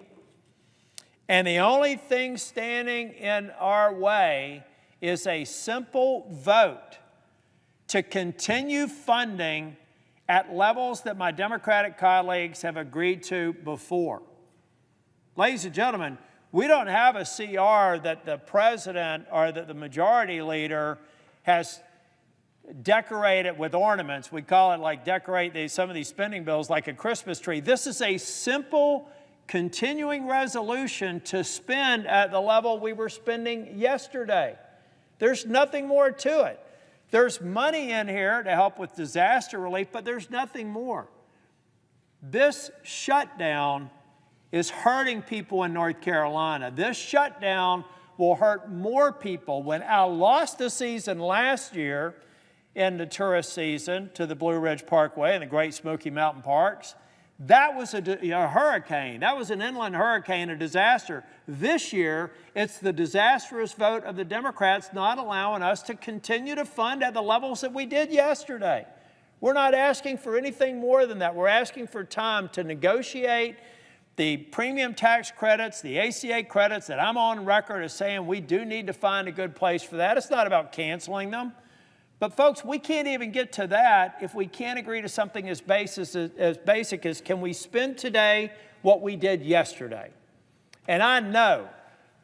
And the only thing standing in our way is a simple vote to continue funding at levels that my Democratic colleagues have agreed to before. Ladies and gentlemen, we don't have a CR that the President or that the Majority Leader has decorated with ornaments. We call it like decorate some of these spending bills like a Christmas tree. This is a simple continuing resolution to spend at the level we were spending yesterday. There's nothing more to it. There's money in here to help with disaster relief, but there's nothing more. This shutdown is hurting people in North Carolina. This shutdown will hurt more people. When I lost the season last year in the tourist season to the Blue Ridge Parkway and the Great Smoky Mountain Parks, that was a hurricane. That was an inland hurricane, a disaster. This year, it's the disastrous vote of the Democrats not allowing us to continue to fund at the levels that we did yesterday. We're not asking for anything more than that. We're asking for time to negotiate the premium tax credits, the ACA credits that I'm on record as saying we do need to find a good place for that. It's not about canceling them. But folks, we can't even get to that if we can't agree to something as basic as can we spend today what we did yesterday? And I know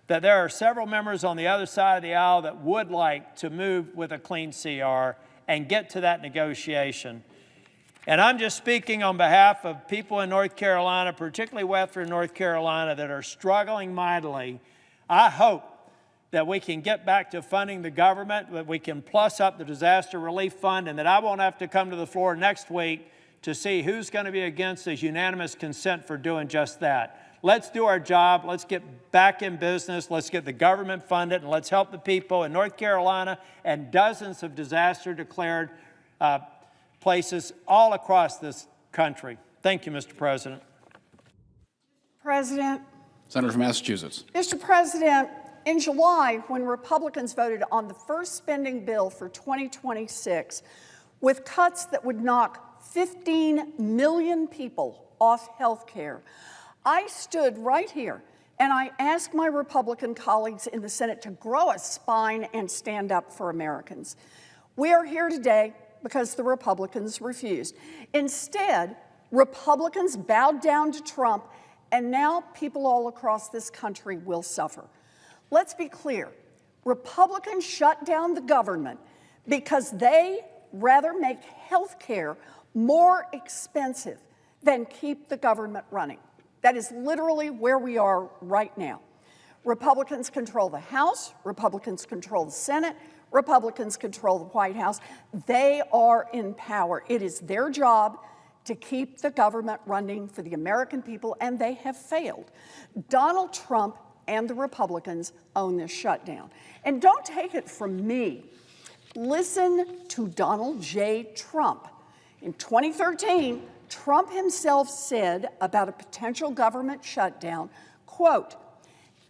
that there are several members on the other side of the aisle that would like to move with a clean CR and get to that negotiation. And I'm just speaking on behalf of people in North Carolina, particularly Western North Carolina, that are struggling mightily. I hope that we can get back to funding the government, that we can plus up the disaster relief fund, and that I won't have to come to the floor next week to see who's going to be against this unanimous consent for doing just that. Let's do our job. Let's get back in business. Let's get the government funded, and let's help the people in North Carolina and dozens of disaster-declared places all across this country. Thank you, Mr. President. President. Senator from Massachusetts. Mr. President, in July, when Republicans voted on the first spending bill for 2026, with cuts that would knock 15 million people off health care, I stood right here and I asked my Republican colleagues in the Senate to grow a spine and stand up for Americans. We are here today because the Republicans refused. Instead, Republicans bowed down to Trump, and now people all across this country will suffer. Let's be clear. Republicans shut down the government because they rather make health care more expensive than keep the government running. That is literally where we are right now. Republicans control the House, Republicans control the Senate, Republicans control the White House. They are in power. It is their job to keep the government running for the American people, and they have failed. Donald Trump and the Republicans own this shutdown. And don't take it from me. Listen to Donald J. Trump. In 2013, Trump himself said about a potential government shutdown, quote,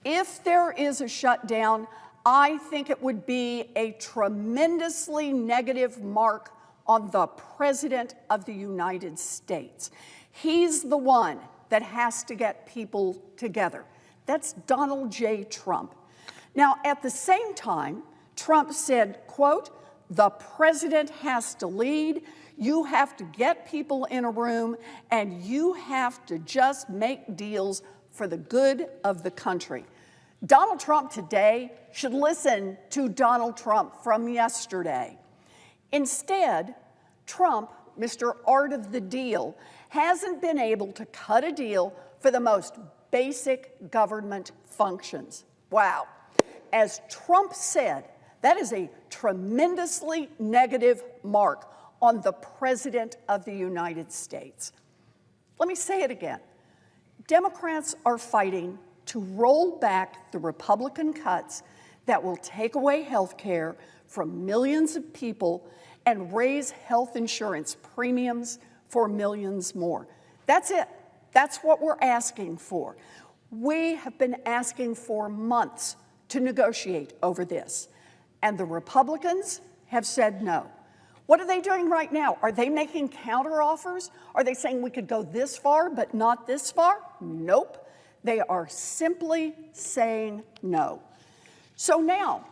"If there is a shutdown, I think it would be a tremendously negative mark on the President of the United States. He's the one that has to get people together." That's Donald J. Trump. Now, at the same time, Trump said, quote, "The president has to lead. You have to get people in a room, and you have to just make deals for the good of the country." Donald Trump today should listen to Donald Trump from yesterday. Instead, Trump, Mr. Art of the Deal, hasn't been able to cut a deal for the most basic government functions. Wow. As Trump said, that is a tremendously negative mark on the President of the United States. Let me say it again. Democrats are fighting to roll back the Republican cuts that will take away health care from millions of people and raise health insurance premiums for millions more. That's it. That's what we're asking for. We have been asking for months to negotiate over this, and the Republicans have said no. What are they doing right now? Are they making counteroffers? Are they saying we could go this far but not this far? Nope. They are simply saying no. So now,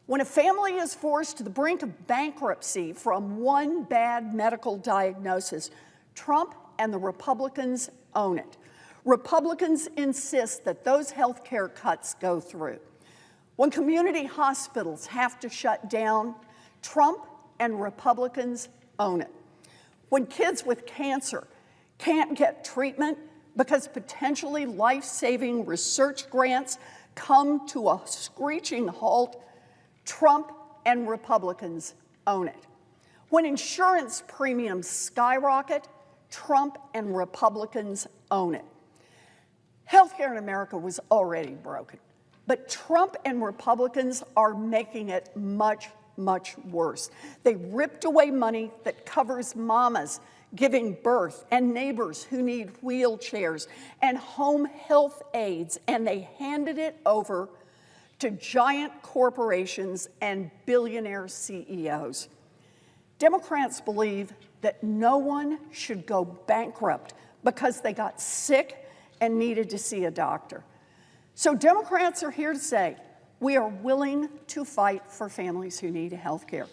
when a family is forced to the brink of bankruptcy from one bad medical diagnosis, Trump and the Republicans own it. Republicans insist that those health care cuts go through. When community hospitals have to shut down, Trump and Republicans own it. When kids with cancer can't get treatment because potentially life-saving research grants come to a screeching halt, Trump and Republicans own it. When insurance premiums skyrocket, Trump and Republicans own it. Healthcare in America was already broken, but Trump and Republicans are making it much, much worse. They ripped away money that covers mamas giving birth and neighbors who need wheelchairs and home health aides, and they handed it over to giant corporations and billionaire CEOs. Democrats believe that no one should go bankrupt because they got sick and needed to see a doctor. So Democrats are here to say, we are willing to fight for families who need health care.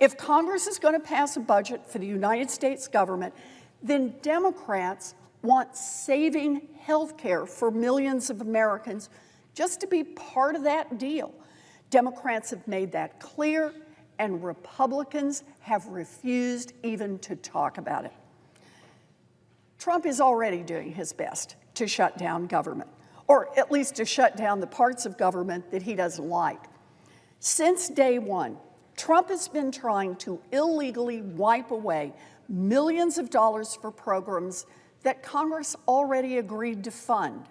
If Congress is going to pass a budget for the United States government, then Democrats want saving health care for millions of Americans just to be part of that deal. Democrats have made that clear, and Republicans have refused even to talk about it. Trump is already doing his best to shut down government, or at least to shut down the parts of government that he doesn't like. Since day one, Trump has been trying to illegally wipe away millions of dollars for programs that Congress already agreed to fund.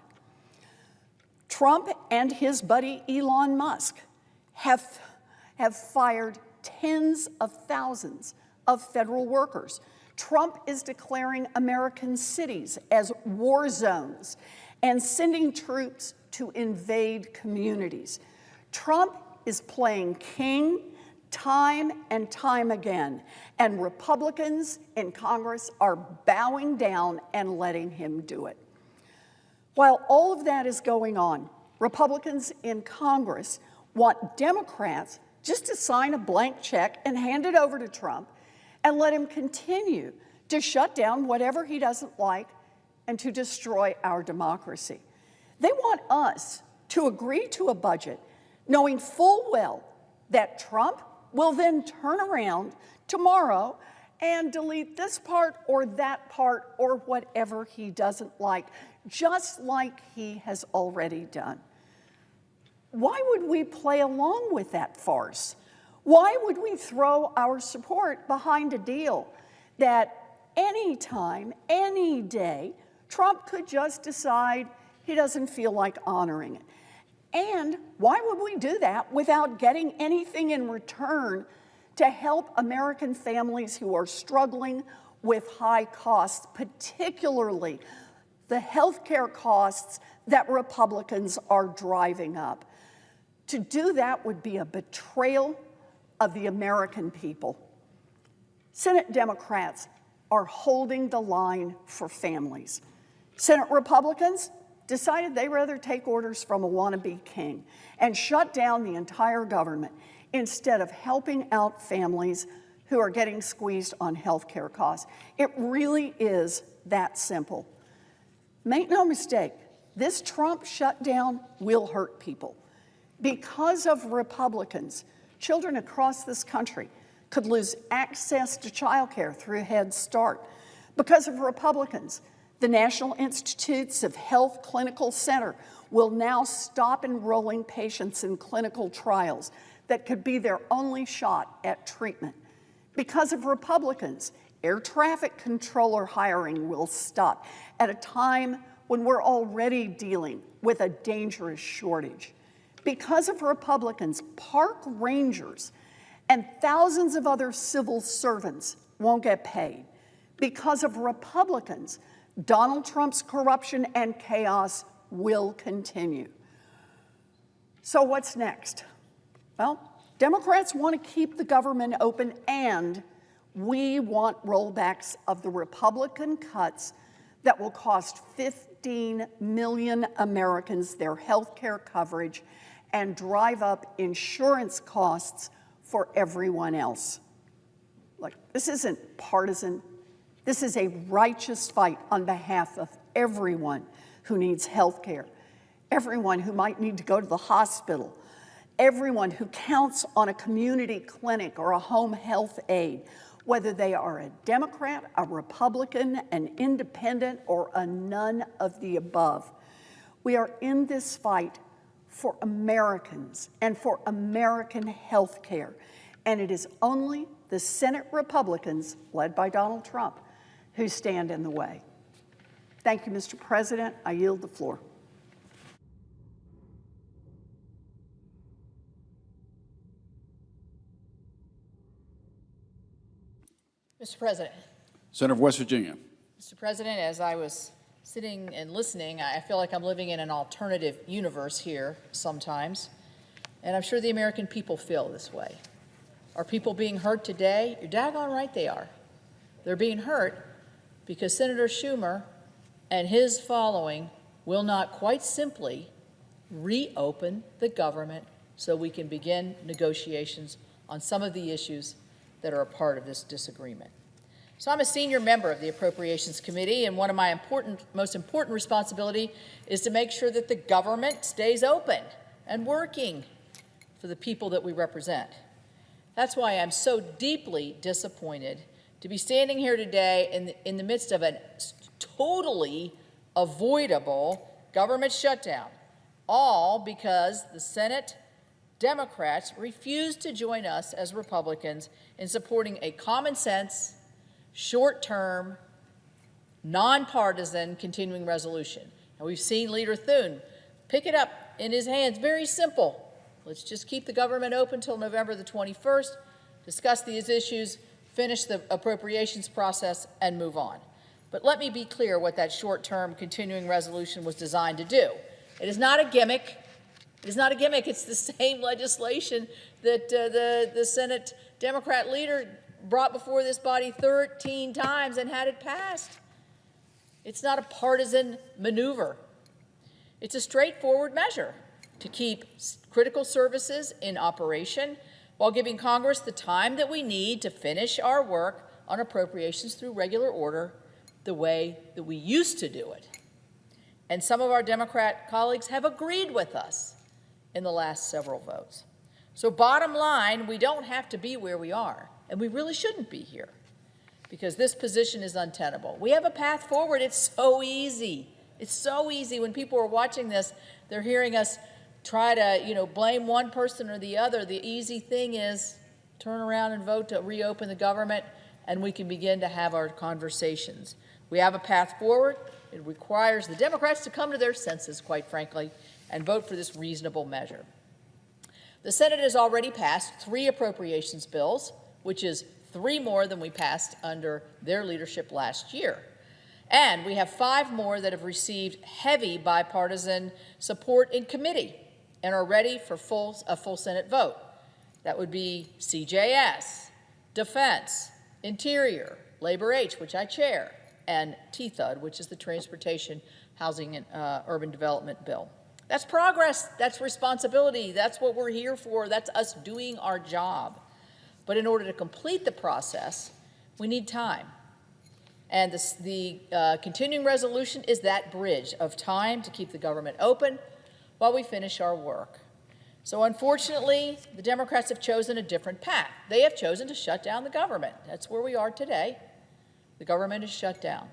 Trump and his buddy Elon Musk have fired tens of thousands of federal workers. Trump is declaring American cities as war zones and sending troops to invade communities. Trump is playing king time and time again, and Republicans in Congress are bowing down and letting him do it. While all of that is going on, Republicans in Congress want Democrats just to sign a blank check and hand it over to Trump and let him continue to shut down whatever he doesn't like and to destroy our democracy. They want us to agree to a budget knowing full well that Trump will then turn around tomorrow and delete this part or that part or whatever he doesn't like, just like he has already done. Why would we play along with that farce? Why would we throw our support behind a deal that anytime, any day, Trump could just decide he doesn't feel like honoring it? And why would we do that without getting anything in return to help American families who are struggling with high costs, particularly the health care costs that Republicans are driving up? To do that would be a betrayal of the American people. Senate Democrats are holding the line for families. Senate Republicans decided they'd rather take orders from a wannabe king and shut down the entire government instead of helping out families who are getting squeezed on health care costs. It really is that simple. Make no mistake, this Trump shutdown will hurt people. Because of Republicans, children across this country could lose access to child care through Head Start. Because of Republicans, the National Institutes of Health Clinical Center will now stop enrolling patients in clinical trials that could be their only shot at treatment. Because of Republicans, air traffic controller hiring will stop at a time when we're already dealing with a dangerous shortage. Because of Republicans, park rangers and thousands of other civil servants won't get paid. Because of Republicans, Donald Trump's corruption and chaos will continue. So what's next? Well, Democrats want to keep the government open, and we want rollbacks of the Republican cuts that will cost 15 million Americans their health care coverage and drive up insurance costs for everyone else. Look, this isn't partisan. This is a righteous fight on behalf of everyone who needs health care, everyone who might need to go to the hospital, everyone who counts on a community clinic or a home health aide, whether they are a Democrat, a Republican, an independent, or a none of the above. We are in this fight for Americans and for American health care. And it is only the Senate Republicans, led by Donald Trump, who stand in the way. Thank you, Mr. President. I yield the floor. Mr. President. Senator of West Virginia. Mr. President, as I was sitting and listening, I feel like I'm living in an alternative universe here sometimes, and I'm sure the American people feel this way. Are people being hurt today? You're daggone right they are. They're being hurt because Senator Schumer and his following will not quite simply reopen the government so we can begin negotiations on some of the issues that are a part of this disagreement. So I'm a senior member of the Appropriations Committee, and one of my most important responsibility is to make sure that the government stays open and working for the people that we represent. That's why I'm so deeply disappointed to be standing here today in the midst of a totally avoidable government shutdown, all because the Senate Democrats refused to join us as Republicans in supporting a common sense, short-term, nonpartisan continuing resolution. And we've seen Leader Thune pick it up in his hands. Very simple. Let's just keep the government open until November the 21st, discuss these issues, finish the appropriations process, and move on. But let me be clear what that short-term continuing resolution was designed to do. It is not a gimmick. It is not a gimmick. It's the same legislation that the Senate Democrat leader brought before this body 13 times and had it passed. It's not a partisan maneuver. It's a straightforward measure to keep critical services in operation while giving Congress the time that we need to finish our work on appropriations through regular order the way that we used to do it. And some of our Democrat colleagues have agreed with us in the last several votes. So bottom line, we don't have to be where we are, and we really shouldn't be here because this position is untenable. We have a path forward. It's so easy. It's so easy. When people are watching this, they're hearing us try to, blame one person or the other. The easy thing is turn around and vote to reopen the government, and we can begin to have our conversations. We have a path forward. It requires the Democrats to come to their senses, quite frankly, and vote for this reasonable measure. The Senate has already passed 3 appropriations bills, which is 3 more than we passed under their leadership last year. And we have 5 more that have received heavy bipartisan support in committee and are ready for a full Senate vote. That would be CJS, Defense, Interior, Labor H, which I chair, and THUD, which is the Transportation, Housing, and Urban Development Bill. That's progress. That's responsibility. That's what we're here for. That's us doing our job. But in order to complete the process, we need time. And the continuing resolution is that bridge of time to keep the government open while we finish our work. So unfortunately, the Democrats have chosen a different path. They have chosen to shut down the government. That's where we are today. The government is shut down.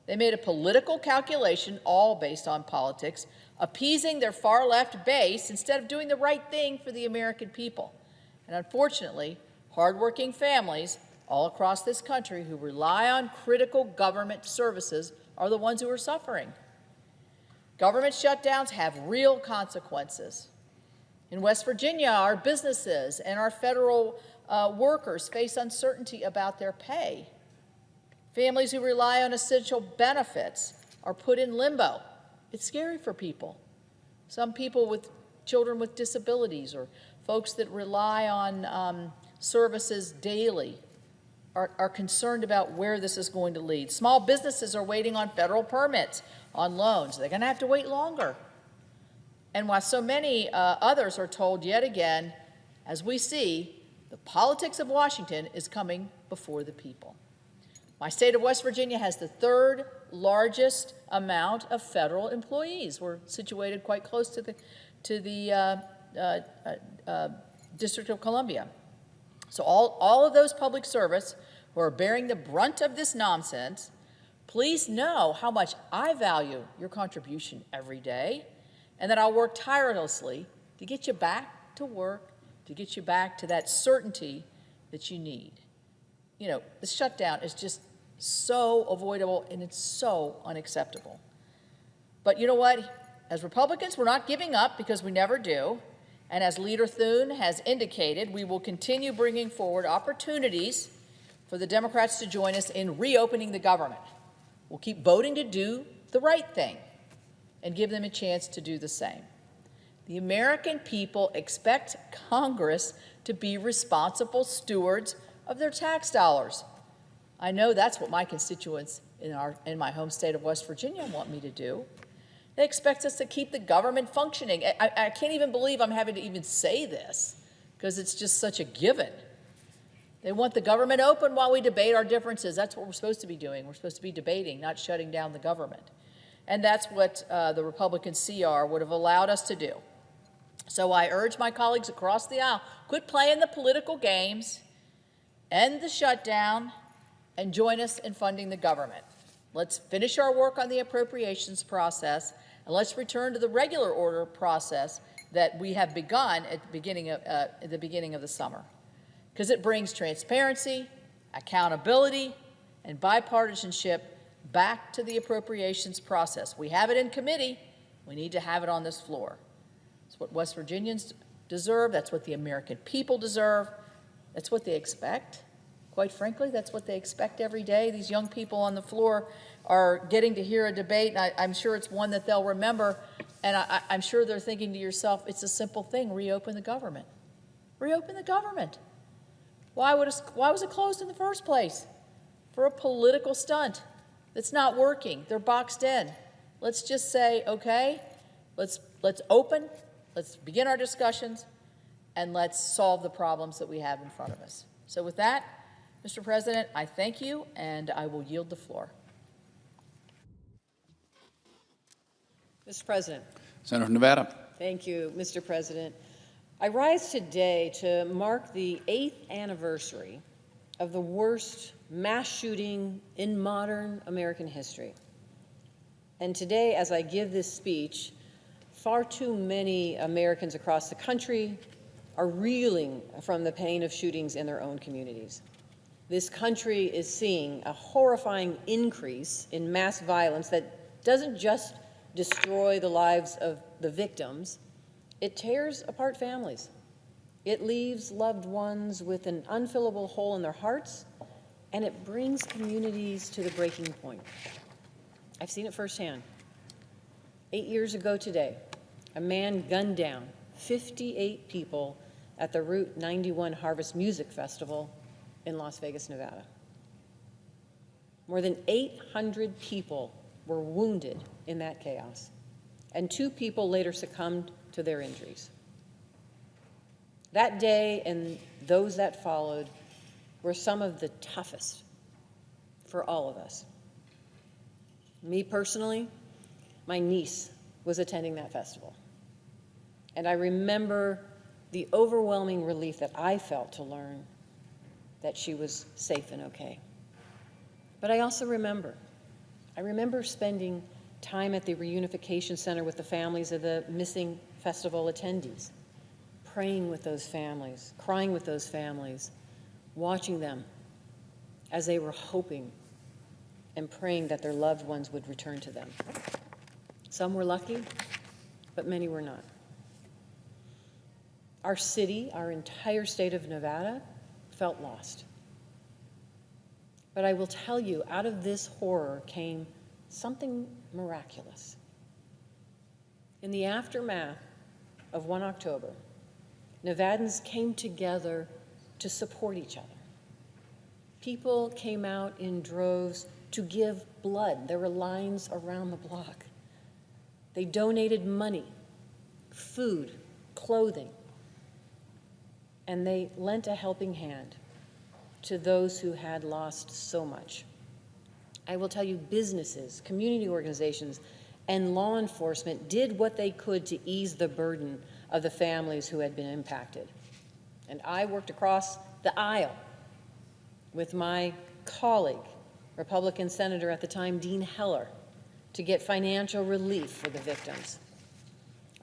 They made a political calculation, all based on politics, appeasing their far-left base instead of doing the right thing for the American people. And unfortunately, hardworking families all across this country who rely on critical government services are the ones who are suffering. Government shutdowns have real consequences. In West Virginia, our businesses and our federal workers face uncertainty about their pay. Families who rely on essential benefits are put in limbo. It's scary for people. Some people with children with disabilities or folks that rely on services daily are concerned about where this is going to lead. Small businesses are waiting on federal permits on loans. They're going to have to wait longer. And while so many others are told yet again, as we see, the politics of Washington is coming before the people. My state of West Virginia has the 3rd largest amount of federal employees. We're situated quite close to the District of Columbia. So all of those public servants who are bearing the brunt of this nonsense, please know how much I value your contribution every day and that I'll work tirelessly to get you back to work, to get you back to that certainty that you need. You know, the shutdown is just so avoidable and it's so unacceptable. But you know what? As Republicans, we're not giving up because we never do. And as Leader Thune has indicated, we will continue bringing forward opportunities for the Democrats to join us in reopening the government. We'll keep voting to do the right thing and give them a chance to do the same. The American people expect Congress to be responsible stewards of their tax dollars. I know that's what my constituents in my home state of West Virginia want me to do. They expect us to keep the government functioning. I can't even believe I'm having to even say this because it's just such a given. They want the government open while we debate our differences. That's what we're supposed to be doing. We're supposed to be debating, not shutting down the government. And that's what the Republican CR would have allowed us to do. So I urge my colleagues across the aisle, quit playing the political games, end the shutdown, and join us in funding the government. Let's finish our work on the appropriations process, and let's return to the regular order process that we have begun at the beginning of the summer, because it brings transparency, accountability, and bipartisanship back to the appropriations process. We have it in committee. We need to have it on this floor. It's what West Virginians deserve. That's what the American people deserve. That's what they expect. Quite frankly, that's what they expect every day. These young people on the floor are getting to hear a debate, and I'm sure it's one that they'll remember, and I'm sure they're thinking to yourself, it's a simple thing, reopen the government. Reopen the government. Why was it closed in the first place? For a political stunt that's not working. They're boxed in. Let's just say, okay, let's open, let's begin our discussions, and let's solve the problems that we have in front of us. So with that, Mr. President, I thank you, and I will yield the floor. Mr. President. Senator from Nevada. Thank you, Mr. President. I rise today to mark the 8th anniversary of the worst mass shooting in modern American history. And today, as I give this speech, far too many Americans across the country are reeling from the pain of shootings in their own communities. This country is seeing a horrifying increase in mass violence that doesn't just destroy the lives of the victims, it tears apart families. It leaves loved ones with an unfillable hole in their hearts, and it brings communities to the breaking point. I've seen it firsthand. 8 years ago today, a man gunned down 58 people at the Route 91 Harvest Music Festival in Las Vegas, Nevada. More than 800 people were wounded in that chaos, and 2 people later succumbed to their injuries. That day and those that followed were some of the toughest for all of us. Me personally, my niece was attending that festival, and I remember the overwhelming relief that I felt to learn that she was safe and okay. But I also remember spending time at the reunification center with the families of the missing festival attendees, praying with those families, crying with those families, watching them as they were hoping and praying that their loved ones would return to them. Some were lucky, but many were not. Our city, our entire state of Nevada, felt lost. But I will tell you, out of this horror came something miraculous. In the aftermath of 1 October, Nevadans came together to support each other. People came out in droves to give blood. There were lines around the block. They donated money, food, clothing, and they lent a helping hand to those who had lost so much. I will tell you, businesses, community organizations, and law enforcement did what they could to ease the burden of the families who had been impacted. And I worked across the aisle with my colleague, Republican Senator at the time, Dean Heller, to get financial relief for the victims.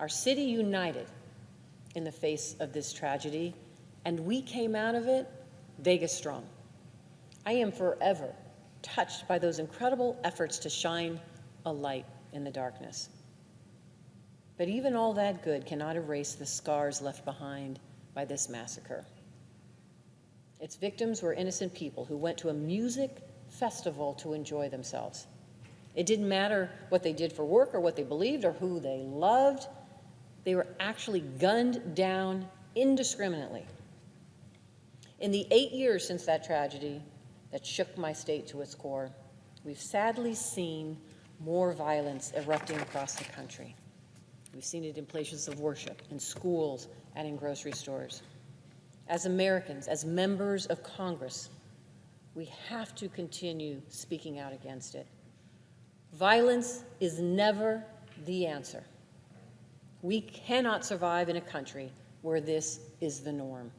Our city united in the face of this tragedy, and we came out of it Vegas strong. I am forever touched by those incredible efforts to shine a light in the darkness. But even all that good cannot erase the scars left behind by this massacre. Its victims were innocent people who went to a music festival to enjoy themselves. It didn't matter what they did for work or what they believed or who they loved. They were actually gunned down indiscriminately. In the 8 years since that tragedy that shook my state to its core, we've sadly seen more violence erupting across the country. We've seen it in places of worship, in schools, and in grocery stores. As Americans, as members of Congress, we have to continue speaking out against it. Violence is never the answer. We cannot survive in a country where this is the norm.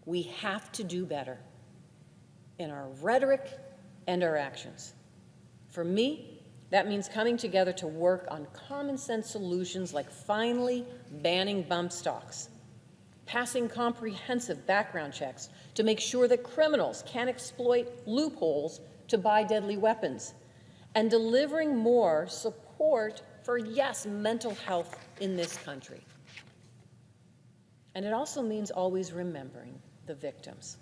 We have to do better in our rhetoric and our actions. For me, that means coming together to work on common sense solutions like finally banning bump stocks, passing comprehensive background checks to make sure that criminals can't exploit loopholes to buy deadly weapons, and delivering more support for, yes, mental health in this country. And it also means always remembering the victims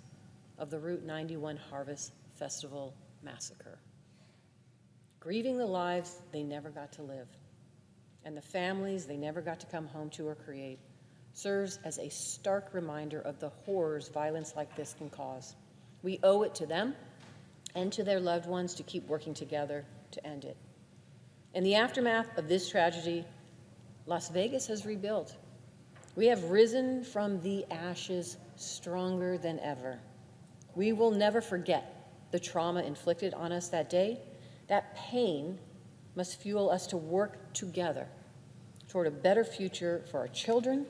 of the Route 91 Harvest Festival massacre, grieving the lives they never got to live, and the families they never got to come home to or create, serves as a stark reminder of the horrors violence like this can cause. We owe it to them and to their loved ones to keep working together to end it. In the aftermath of this tragedy, Las Vegas has rebuilt. We have risen from the ashes stronger than ever. We will never forget the trauma inflicted on us that day. That pain must fuel us to work together toward a better future for our children